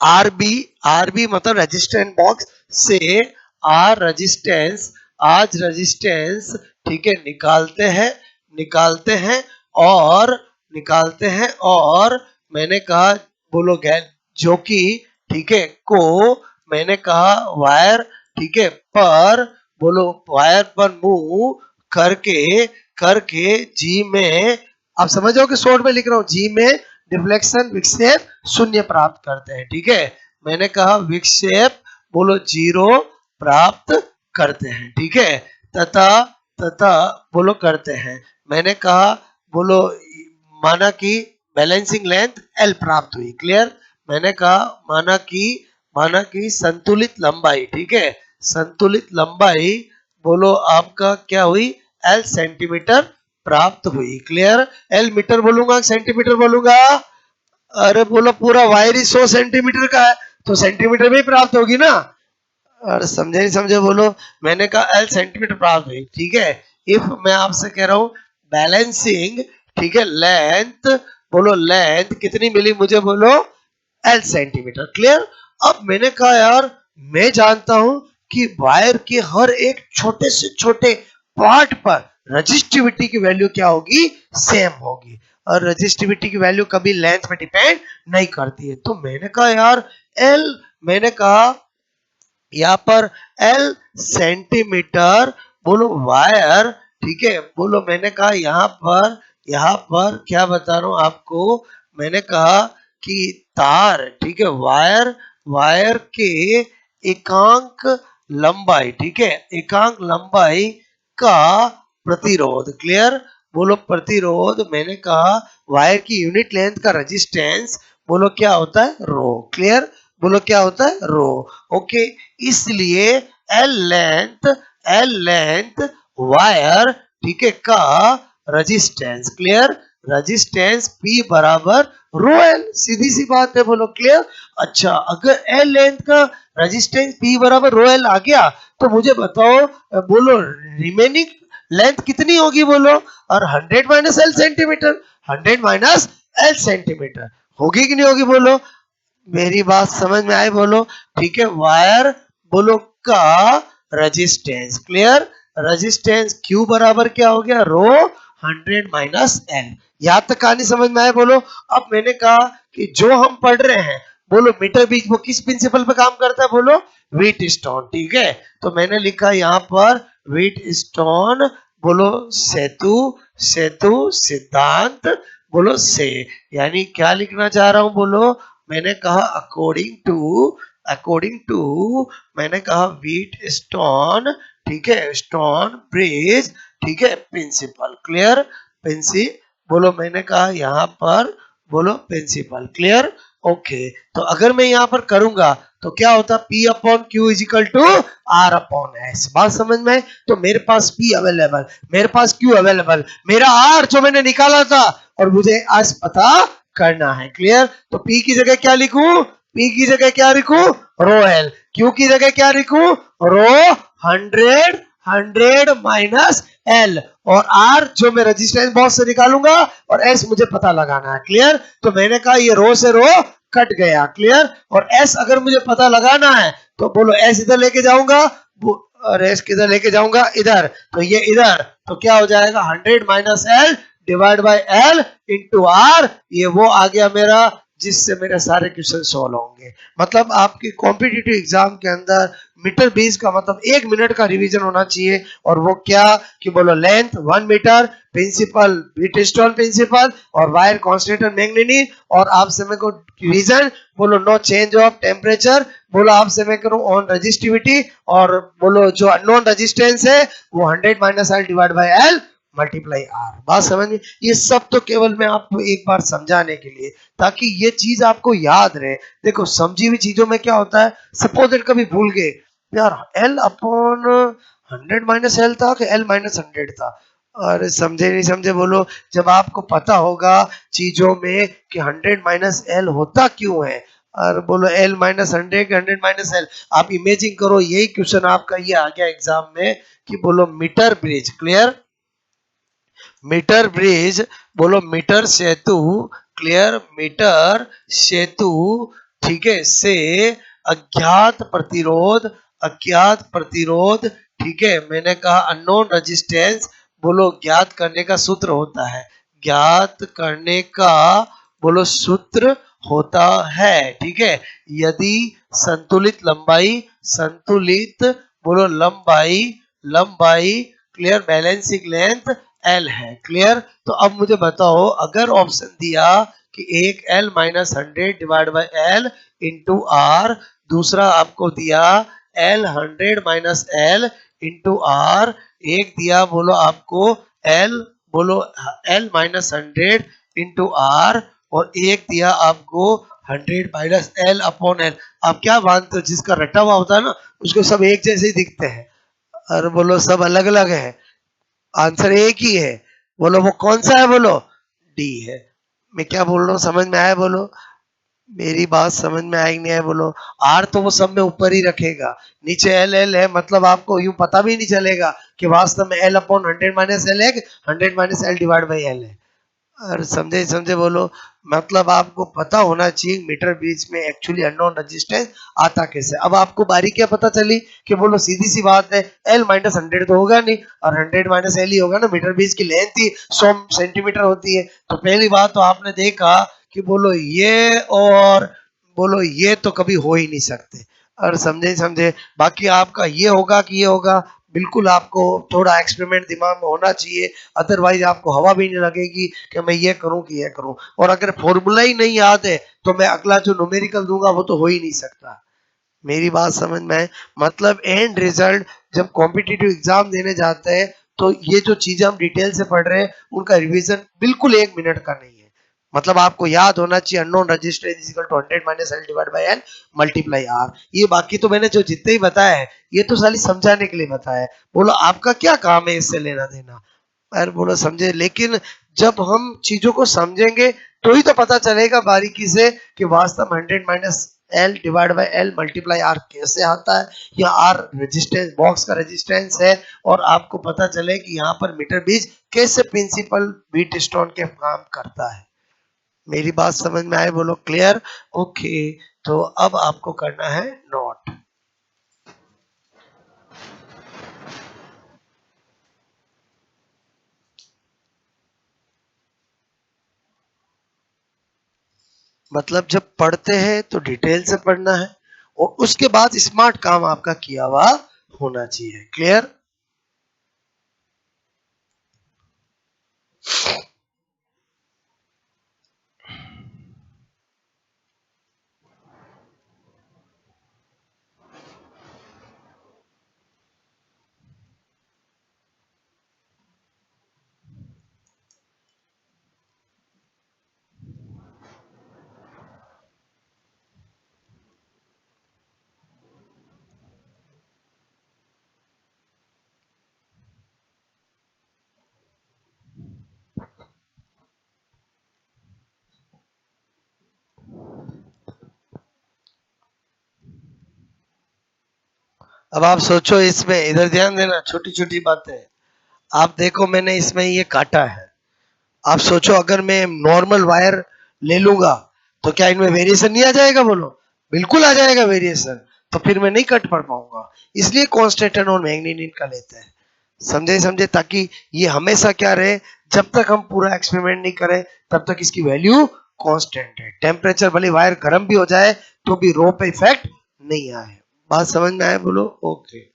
RB, RB मतलब रेजिस्टेंस बॉक्स से आर रेजिस्टेंस, आज रेजिस्टेंस, ठीक है, निकालते हैं, निकालते हैं और निकालते हैं और मैंने कहा बोलो गैल जो कि ठीक है को मैंने कहा वायर, ठीक है, पर बोलो वायर पर मूव करके करके जी में, आप समझ जाओ कि शॉर्ट में लिख रहा हूं, जी में डिफ्लेक्शन विक्षेप शून्य प्राप्त करते हैं। ठीक है, मैंने कहा विक्षेप बोलो 0 प्राप्त करते हैं। ठीक है, तथा तथा बोलो करते हैं। मैंने कहा बोलो माना कि बैलेंसिंग लेंथ L प्राप्त हुई। क्लियर, मैंने कहा माना कि संतुलित लंबाई, ठीक है, संतुलित लंबाई बोलो आपका क्या हुई, L सेंटीमीटर प्राप्त हुई। क्लियर, L मीटर बोलूंगा सेंटीमीटर बोलूंगा, अरे बोलो पूरा वायर ही 100 सेंटीमीटर का है तो सेंटीमीटर में ही प्राप्त होगी ना। और समझे नहीं समझे बोलो, मैंने कहा L सेंटीमीटर प्राप्त हुई। ठीक है, इफ मैं आपसे कह रहा हूं बैलेंसिंग, ठीक है, लेंथ बोलो लेंथ कितनी मिली मुझे बोलो L सेंटीमीटर। क्लियर, अब मैंने कहा यार मैं जानता हूं कि वायर के हर एक छोटे से छोटे पार्ट पर रजिस्टिविटी की वैल्यू क्या होगी, सेम होगी, और रजिस्टिविटी की वैल्यू कभी लेंथ पे डिपेंड नहीं करती है। तो मैंने कहा यार L, मैंने कहा यहाँ पर L सेंटीमीटर बोलो वायर, ठीक है, बोलो मैंने कहा यहाँ पर क्या बता रहा हूं आपको, मैंने कहा कि तार, ठीक है, वायर के एकांक लंबाई, ठीक है, एकांक लंबाई का प्रतिरोध। क्लियर, बोलो प्रतिरोध, मैंने कहा वायर की यूनिट लेंथ का रेजिस्टेंस बोलो क्या होता है, रो। क्लियर, बोलो क्या होता है, रो। ओके, इसलिए एल लेंथ वायर, ठीक है, का रेजिस्टेंस। क्लियर, रेजिस्टेंस P बराबर रो एल, सीधी सी बात है बोलो। क्लियर, अच्छा अगर एल लेंथ का रेजिस्टेंस P बराबर रो एल आ गया तो मुझे बताओ बोलो रिमेनिंग लेंथ कितनी होगी बोलो, और 100 minus L centimetre, 100 minus L centimetre होगी कि नहीं होगी बोलो, मेरी बात समझ में आई बोलो। ठीक है, वायर बोलो का रेजिस्टेंस, क्लियर, रेजिस्टेंस Q बराबर क्या हो गया, रो 100 माइनस एल। यहां तक कहानी समझ में आए बोलो। अब मैंने कहा कि जो हम पढ़ रहे हैं बोलो मीटर बीज वो किस प्रिंसिपल पे काम करता है बोलो, व्हीट स्टोन। ठीक है, तो मैंने लिखा यहाँ पर व्हीट स्टोन बोलो सेतु सेतु सिद्धांत बोलो से, यानी क्या लिखना चाह रहा हूं बोलो, मैंने कहा अकॉर्डिंग टू मैंने कहा व्हीट स्टोन, ठीक है, स्टोन ब्रिज, ठीक है, प्रिंसिपल। क्लियर, प्रिंसिपल बोलो, मैंने कहा यहाँ पर बोलो प्रिंसिपल। क्लियर, ओके, तो अगर मैं यहाँ पर करूंगा तो क्या होता, P upon Q is equal to R upon S। बात समझ में, तो मेरे पास P अवेलेबल, मेरे पास Q अवेलेबल, मेरा R जो मैंने निकाला था और मुझे आज पता करना है। क्लियर, तो P की जगह क्या लिखूं, P की जगह क्या लिखूं, रो L, Q की जगह क्या लिखूं, रो 100 माइनस L, और R जो मैं रेजिस्टेंस बॉक्स से निकालूंगा और S मुझे पता लगाना है। क्लियर, तो मैंने कहा ये रो से रो कट गया। क्लियर, और S अगर मुझे पता लगाना है तो बोलो S इधर लेके जाऊंगा और S किधर लेके जाऊंगा, इधर, तो ये इधर, तो क्या हो जाएगा 100 minus L divide by L into R, ये वो आ गया मेरा जिससे मेरे सारे क्वेश्चन सॉल्व होंगे। मतलब आपके कॉम्पिटिटिव एग्जाम के अंदर मीटर बेस का मतलब 1 मिनट का रिवीजन होना चाहिए, और वो क्या कि बोलो length 1 metre, principle Wheatstone principle, और वायर कांस्टेंट मैंगनीज, और आपसे मैं को रीजन बोलो नो चेंज ऑफ टेम्परेचर, बोलो आपसे मैं करूं ऑन रेजिस्टिविटी, और बोलो जो अननोन रेजिस्टेंस है वो 100 minus L divide by L multiply R. बात समझ में, ये सब तो केवल मैं आपको एक बार समझाने के लिए, ताकि ये चीज आपको याद रहे। देखो समझी हुई चीजों में क्या होता है, सपोज दैट कभी भूल गए यार एल अपॉन 100 माइनस एल था कि एल माइनस 100 था, और समझे नहीं समझे बोलो, जब आपको पता होगा चीजों में कि 100 माइनस एल होता क्यों है, और बोलो एल माइनस 100 100 माइनस एल, आप इमेजिन करो यही क्वेश्चन आपका ये आ गया एग्जाम में कि बोलो metre bridge. Clear, metre bridge बोलो मीटर सेतु, क्लियर, मीटर सेतु, ठीक है, से अज्ञात प्रतिरोध, ठीक है, मैंने कहा अननोन रेजिस्टेंस बोलो ज्ञात करने का सूत्र होता है, ज्ञात करने का बोलो सूत्र होता है। ठीक है, यदि संतुलित बोलो लंबाई क्लियर, बैलेंसिंग लेंथ L है। क्लियर, तो अब मुझे बताओ अगर ऑप्शन दिया कि एक L minus 100 divide by L into R, दूसरा आपको दिया L 100 minus L into R, एक दिया बोलो आपको L, बोलो L माइनस 100 इंटू आर, और एक दिया आपको 100 माइनस L अपॉन L। आप क्या मानते हो, जिसका रटा हुआ होता है ना उसको सब एक जैसे ही दिखते हैं, और बोलो सब अलग अलग है, आंसर एक ही है। बोलो वो कौन सा है, बोलो डी है। मैं क्या बोल रहा हूँ समझ में आया, बोलो मेरी बात समझ में आई नहीं है, बोलो आर तो वो सब में ऊपर ही रखेगा, नीचे एल एल है, मतलब आपको यूं पता भी नहीं चलेगा कि वास्तव में एल अपॉन 100 माइनस एल है, 100 minus L divide by L है। और समझे समझे, बोलो मतलब आपको पता होना चाहिए मीटर बीच में एक्चुअली अननोन रेजिस्टेंस आता कैसे। अब आपको बारीकियां पता चली कि बोलो सीधी सी बात है, एल माइनस 100 तो होगा नहीं, और 100 माइनस एल ही होगा ना, मीटर बीच की लेंथ ही 100 सेंटीमीटर होती है। तो पहली बात तो आपने देखा कि बोलो ये और बोलो ये तो कभी हो ही नहीं सकते, और समझे समझे। बाकी आपका ये होगा कि ये होगा, बिल्कुल आपको थोड़ा एक्सपेरिमेंट दिमाग में होना चाहिए, अदरवाइज आपको हवा भी नहीं लगेगी कि मैं ये करूं कि ये करूं। और अगर फॉर्मूला ही नहीं याद है तो मैं अगला जो न्यूमेरिकल दूंगा वो तो हो ही नहीं सकता। मेरी बात समझ में है, मतलब एंड रिजल्ट जब कॉम्पिटिटिव एग्जाम देने जाते हैं तो ये जो चीजें हम डिटेल से पढ़ रहे हैं उनका रिवीजन बिल्कुल 1 मिनट का नहीं है। मतलब आपको याद होना चाहिए unknown register is equal to 100 minus L divide by L multiply R. ये बाकी तो मैंने जो जितने ही बताया है ये तो साली समझाने के लिए बताया है। बोलो आपका क्या काम है इससे लेना देना, यार बोलो समझे। लेकिन जब हम चीजों को समझेंगे तो ही तो पता चलेगा बारीकी से कि वास्तव में 100 minus L divide by L multiply R कैसे आता है, या आर रेजिस्टेंस बॉक्स का रेजिस्टेंस है, और आपको पता चले कि यहाँ पर मीटर बीज कैसे प्रिंसिपल बीट स्टोन के काम करता है। मेरी बात समझ में आए, बोलो क्लियर, ओके। तो अब आपको करना है नोट। मतलब जब पढ़ते हैं तो डिटेल से पढ़ना है, और उसके बाद स्मार्ट काम आपका किया हुआ होना चाहिए। क्लियर। अब आप सोचो इसमें, इधर ध्यान देना, छोटी छोटी बातें। आप देखो मैंने इसमें ये काटा है, आप सोचो अगर मैं नॉर्मल वायर ले लूंगा तो क्या इनमें वेरिएशन नहीं आ जाएगा, बोलो बिल्कुल आ जाएगा वेरिएशन। तो फिर मैं नहीं कट पढ़ पाऊंगा, इसलिए कॉन्स्टेंट और मैग्नीनियन का लेते हैं। समझे समझे, ताकि ये हमेशा क्या रहे, जब तक हम पूरा एक्सपेरिमेंट नहीं करें तब तक इसकी वैल्यू कांस्टेंट है। टेम्परेचर भले वायर गर्म भी हो जाए तो भी रो पे इफेक्ट नहीं आए। बात समझ में आए, बोलो ओके।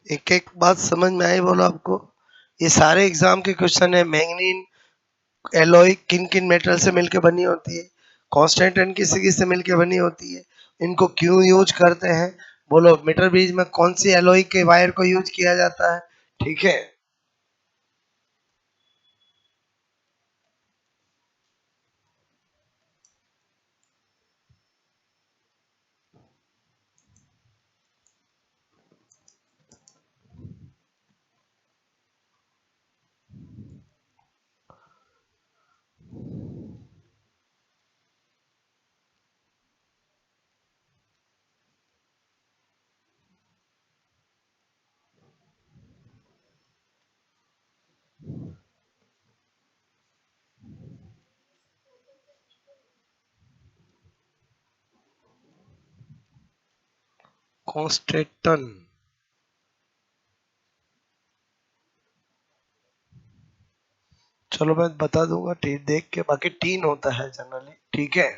एक एक बात समझ में आई, बोलो आपको। ये सारे एग्जाम के क्वेश्चन है, मैग्नीन एलॉय किन किन मेटल से मिलकर बनी होती है, कांस्टेंट किसी किस से मिलकर बनी होती है, इनको क्यों यूज करते हैं, बोलो मीटर ब्रिज में कौन सी एलॉय के वायर को यूज किया जाता है। ठीक है। कॉन्स्टेंटन, चलो मैं बता दूंगा देख के, बाकी टीन होता है जनरली, ठीक है।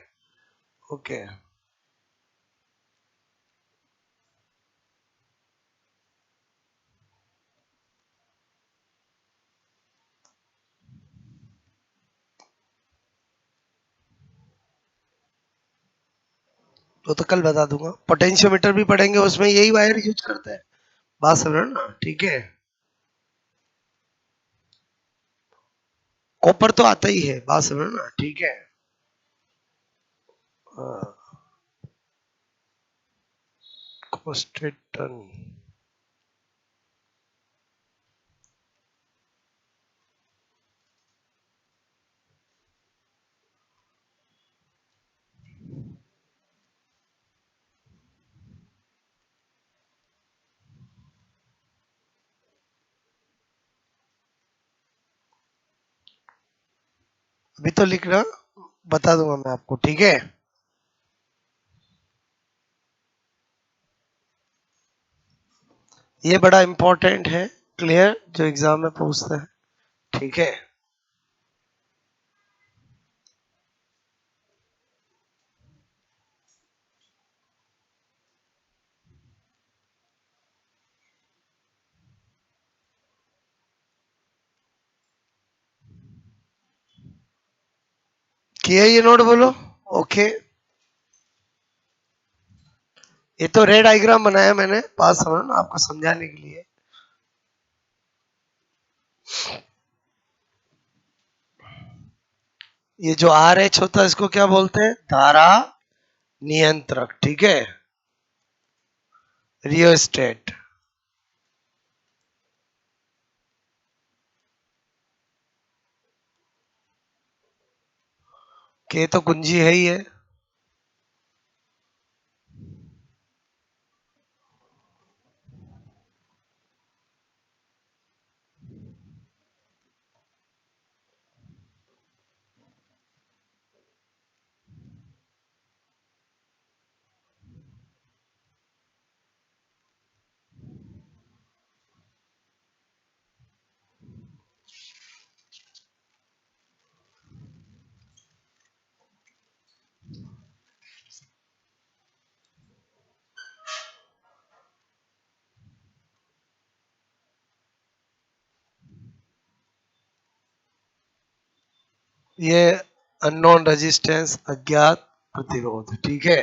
ओके, तो कल बता दूंगा। पोटेंशियोमीटर भी पढ़ेंगे, उसमें यही वायर यूज करते हैं, बात समझ रहे हो ना, ठीक है। कॉपर तो आता ही है, बात समझ रहे हो ना, ठीक है। कॉन्स्टेंटन, अभी तो लिख रहा, बता दूंगा मैं आपको, ठीक है। ये बड़ा इंपॉर्टेंट है, क्लियर, जो एग्जाम में पूछते हैं, ठीक है। किया ये नोट, बोलो। ओके, ये तो रेड डायग्राम बनाया मैंने, बात समझो ना, आपको समझाने के लिए। ये जो आर एच होता है, इसको क्या बोलते हैं? धारा नियंत्रक, ठीक है, रियोस्टेट। के तो कुंजी है ही है। ये अननोन रेजिस्टेंस, अज्ञात प्रतिरोध, ठीक है।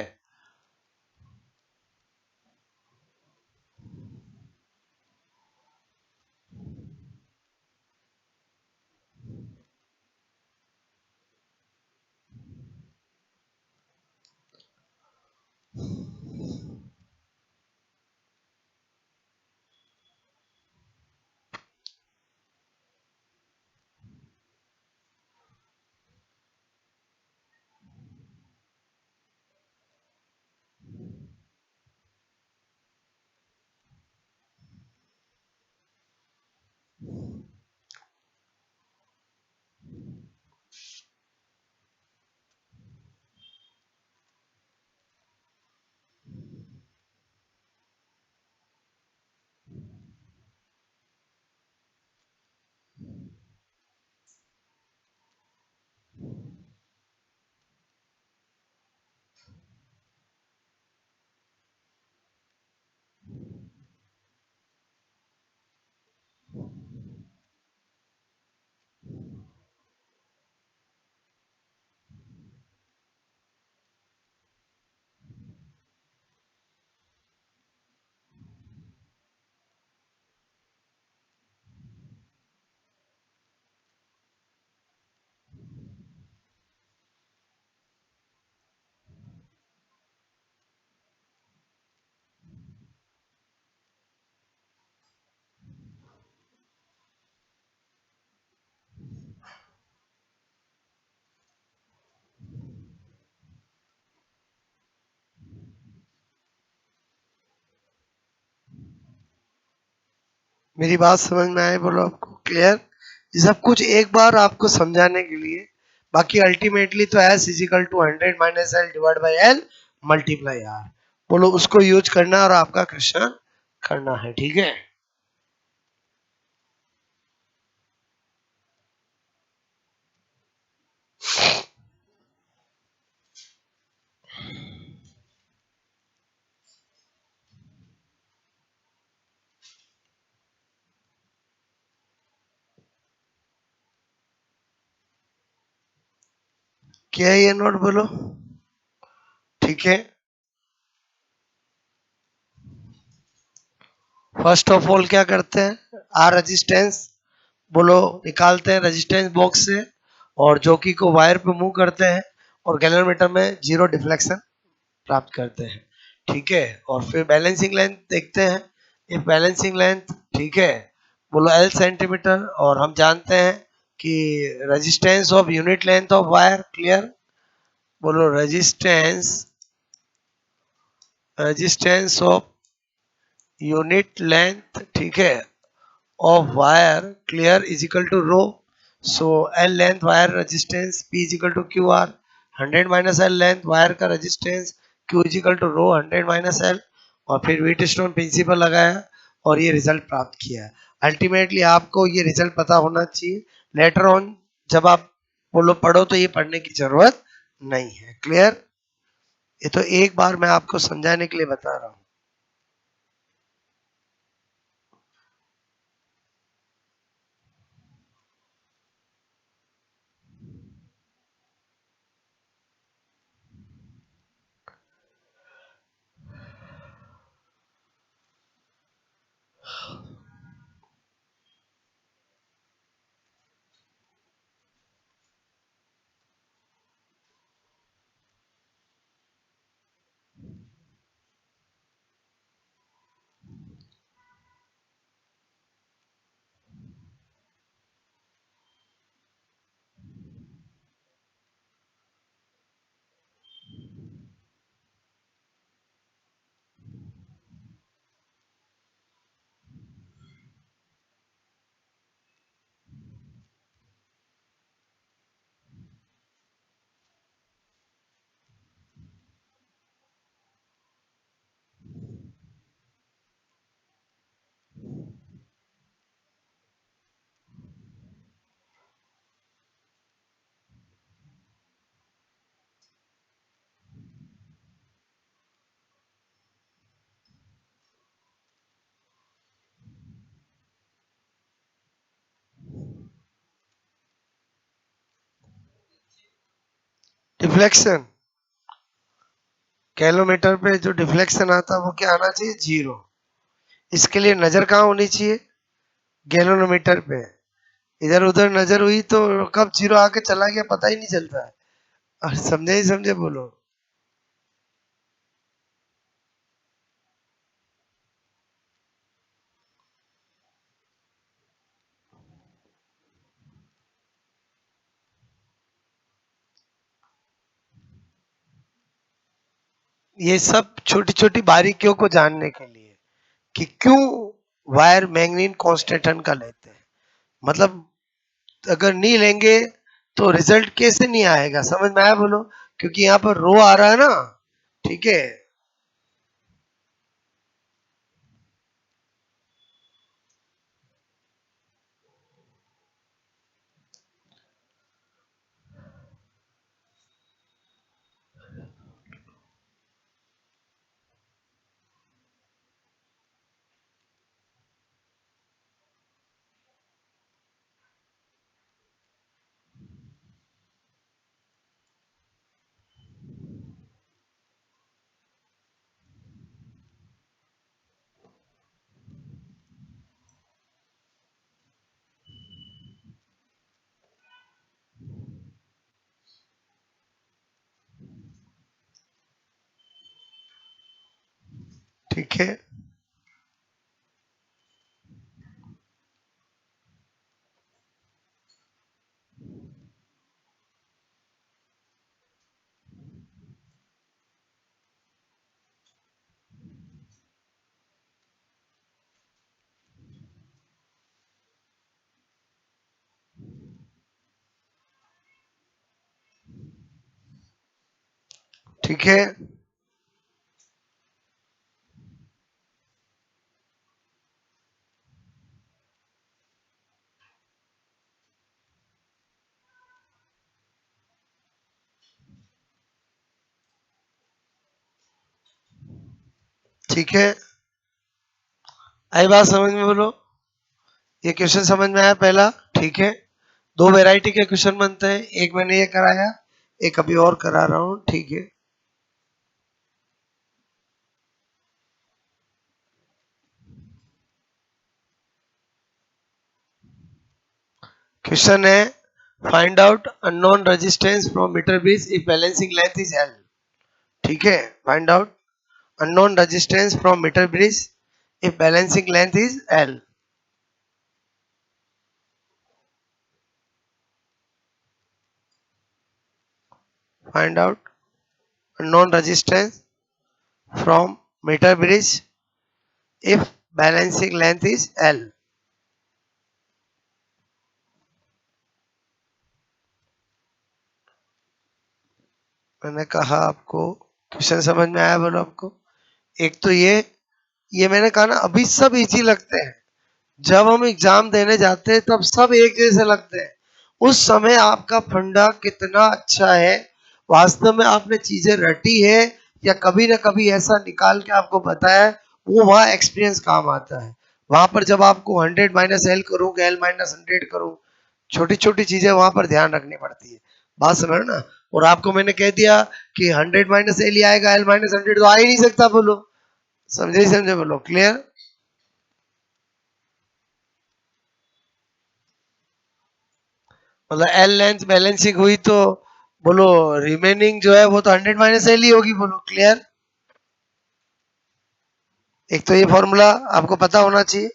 मेरी बात समझ में आए, बोलो आपको क्लियर? ये सब कुछ एक बार आपको समझाने के लिए, बाकी अल्टीमेटली तो S is equal to 100 minus L divide by L multiply R. बोलो उसको यूज करना और आपका क्वेश्चन करना है, ठीक है। क्या है ये नोट बोलो, ठीक है। फर्स्ट ऑफ ऑल क्या करते हैं, आर रेजिस्टेंस बोलो निकालते हैं रेजिस्टेंस बॉक्स से, और जॉकी को वायर पे मूव करते हैं और गैल्वेनोमीटर में जीरो डिफ्लेक्शन प्राप्त करते हैं, ठीक है। और फिर बैलेंसिंग लेंथ देखते हैं, ये बैलेंसिंग लेंथ, ठीक है, बोलो एल सेंटीमीटर, और हम जानते हैं कि resistance of unit length of wire, clear, बोलो resistance, resistance of unit length, ठीक है, of wire clear is equal to rho. So L length wire resistance P is equal to QR, 100 minus L length wire का resistance Q is equal to rho 100 minus L, और फिर Wheatstone principal लगाया और ये result प्राप्त किया। Ultimately आपको ये रिजल्ट पता होना चाहिए, लेटर ऑन जब आप बोलो पढ़ो तो ये पढ़ने की जरूरत नहीं है, क्लियर। ये तो एक बार मैं आपको समझाने के लिए बता रहा हूँ। डिफ्लेक्शन, कैलोमीटर पे जो डिफ्लेक्शन आता है वो क्या आना चाहिए, जीरो। इसके लिए नजर कहाँ होनी चाहिए, गैल्वेनोमीटर पे। इधर उधर नजर हुई तो कब जीरो आके चला गया पता ही नहीं चलता है। समझे ही समझे बोलो। ये सब छोटी छोटी बारीकियों को जानने के लिए कि क्यों वायर मैग्नीन कांस्टेंट का लेते हैं, मतलब अगर नहीं लेंगे तो रिजल्ट कैसे नहीं आएगा, समझ में आया बोलो। क्योंकि यहाँ पर रो आ रहा है ना, ठीक है। ठीक है, ठीक है, ठीक है, आई बात समझ में? बोलो, ये क्वेश्चन समझ में आया पहला? ठीक है, दो वैरायटी के क्वेश्चन बनते हैं, एक मैंने ये कराया, एक अभी और करा रहा हूं। ठीक है, क्वेश्चन है find out unknown resistance from metre base if balancing length is L. ठीक है, find out unknown resistance from metre base if balancing length is L. Find out unknown resistance from metre bridge if balancing length is L। मैंने कहा आपको question समझ में आया? बोलो आपको। एक तो ये मैंने कहा ना, अभी सब इजी लगते हैं, जब हम एग्जाम देने जाते हैं तब सब एक जैसे लगते हैं। उस समय आपका फंडा कितना अच्छा है, वास्तव में आपने चीजें रटी है या कभी ना कभी ऐसा निकाल के आपको बताया है, वो वहाँ एक्सपीरियंस काम आता है। वहां पर जब आपको 100 माइनस एल करूँ, एल माइनस 100 करूँ, छोटी छोटी चीजें वहां पर ध्यान रखनी पड़ती है। बात समझ ना? और आपको मैंने कह दिया कि 100 माइनस एल ही आएगा, एल माइनस 100 तो आ ही नहीं सकता। बोलो, समझे ही समझे? बोलो, क्लियर? मतलब एल लेंथ बैलेंसिंग हुई तो बोलो रिमेनिंग जो है वो तो 100 माइनस एल ही होगी। बोलो, क्लियर? एक तो ये फॉर्मूला आपको पता होना चाहिए।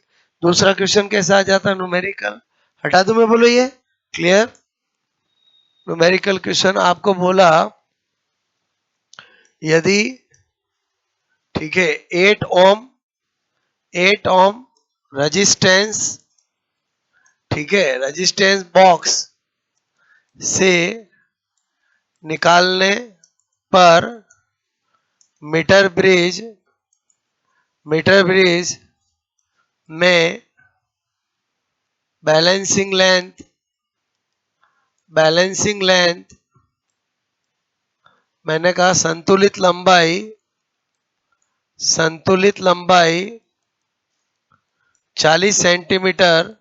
दूसरा क्वेश्चन कैसा आ जाता है? न्यूमेरिकल। हटा दूं मैं? बोलो ये, क्लियर? न्यूमेरिकल क्वेश्चन आपको बोला यदि, ठीक है, 8 ओम रेजिस्टेंस, ठीक है, रेजिस्टेंस बॉक्स से निकालने पर मीटर ब्रिज में बैलेंसिंग लेंथ मैंने कहा संतुलित लंबाई 40 सेंटीमीटर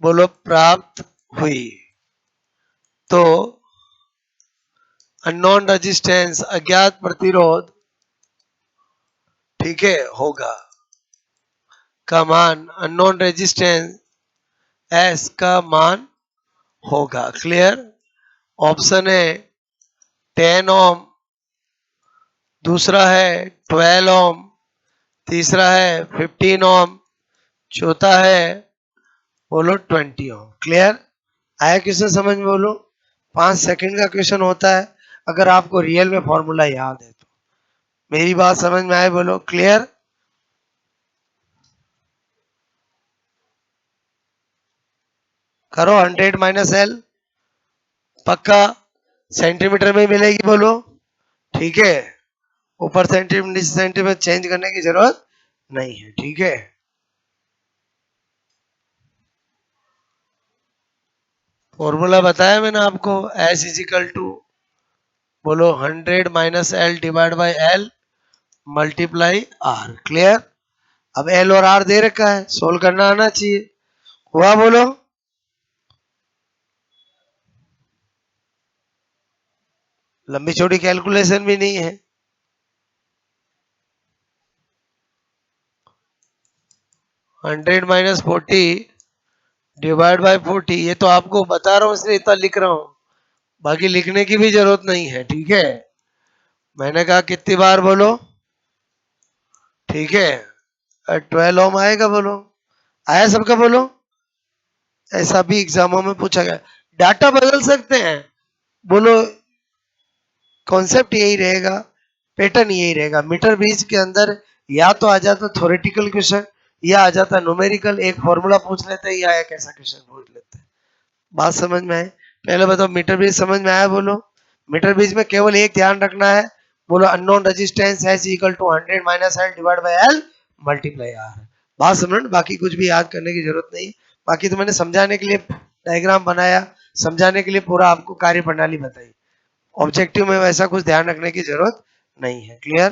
बोलो प्राप्त हुई, तो अननोन रेजिस्टेंस अज्ञात प्रतिरोध, ठीक है, होगा का मान, अननोन रेजिस्टेंस एस का मान होगा। क्लियर? ऑप्शन है 10 ओम, दूसरा है 12 ओम, तीसरा है 15 ओम, चौथा है बोलो 20 ओम। क्लियर? आया क्वेश्चन समझ में? बोलो, 5 सेकंड का क्वेश्चन होता है, अगर आपको रियल में फॉर्मूला याद है तो। मेरी बात समझ में आए? बोलो, क्लियर? करो 100 माइनस एल, पक्का सेंटीमीटर में मिलेगी। बोलो, ठीक है, ऊपर सेंटीमीटर नीचे सेंटीमीटर चेंज करने की जरूरत नहीं है। ठीक है, फॉर्मूला बताया मैंने आपको, एस इजिकल टू बोलो 100 minus L divide by L multiply R. Clear? अब एल और आर दे रखा है, सोल्व करना आना चाहिए। हुआ? बोलो, लंबी चौड़ी कैलकुलेशन भी नहीं है। हंड्रेड माइनस 40 डिवाइड बाई 40, ये तो आपको बता रहा हूँ इसलिए इतना लिख रहा हूँ, बाकी लिखने की भी जरूरत नहीं है। ठीक है, मैंने कहा कितनी बार? बोलो, ठीक है, 12 ओम आएगा। बोलो, आया सबका? बोलो, ऐसा भी एग्जामों में पूछा गया। डाटा बदल सकते हैं, बोलो, कॉन्सेप्ट यही रहेगा, पैटर्न यही रहेगा। मीटर ब्रिज के अंदर या तो आ जाता थ्योरेटिकल क्वेश्चन या आ जाता न्यूमेरिकल, एक फॉर्मूला पूछ लेते हैं या एक ऐसा क्वेश्चन पूछ लेते हैं। बात समझ में आए? पहले बताओ, मीटर ब्रिज समझ में आया? बोलो, मीटर ब्रिज में केवल एक ध्यान रखना है, बोलो unknown resistance S equal to 100 minus L divide by L multiply R. बात समझ, बाकी कुछ भी याद करने की जरूरत नहीं। बाकी तो मैंने समझाने के लिए डायग्राम बनाया, समझाने के लिए पूरा आपको कार्य प्रणाली बताई। ऑब्जेक्टिव में वैसा कुछ ध्यान रखने की जरूरत नहीं है। क्लियर?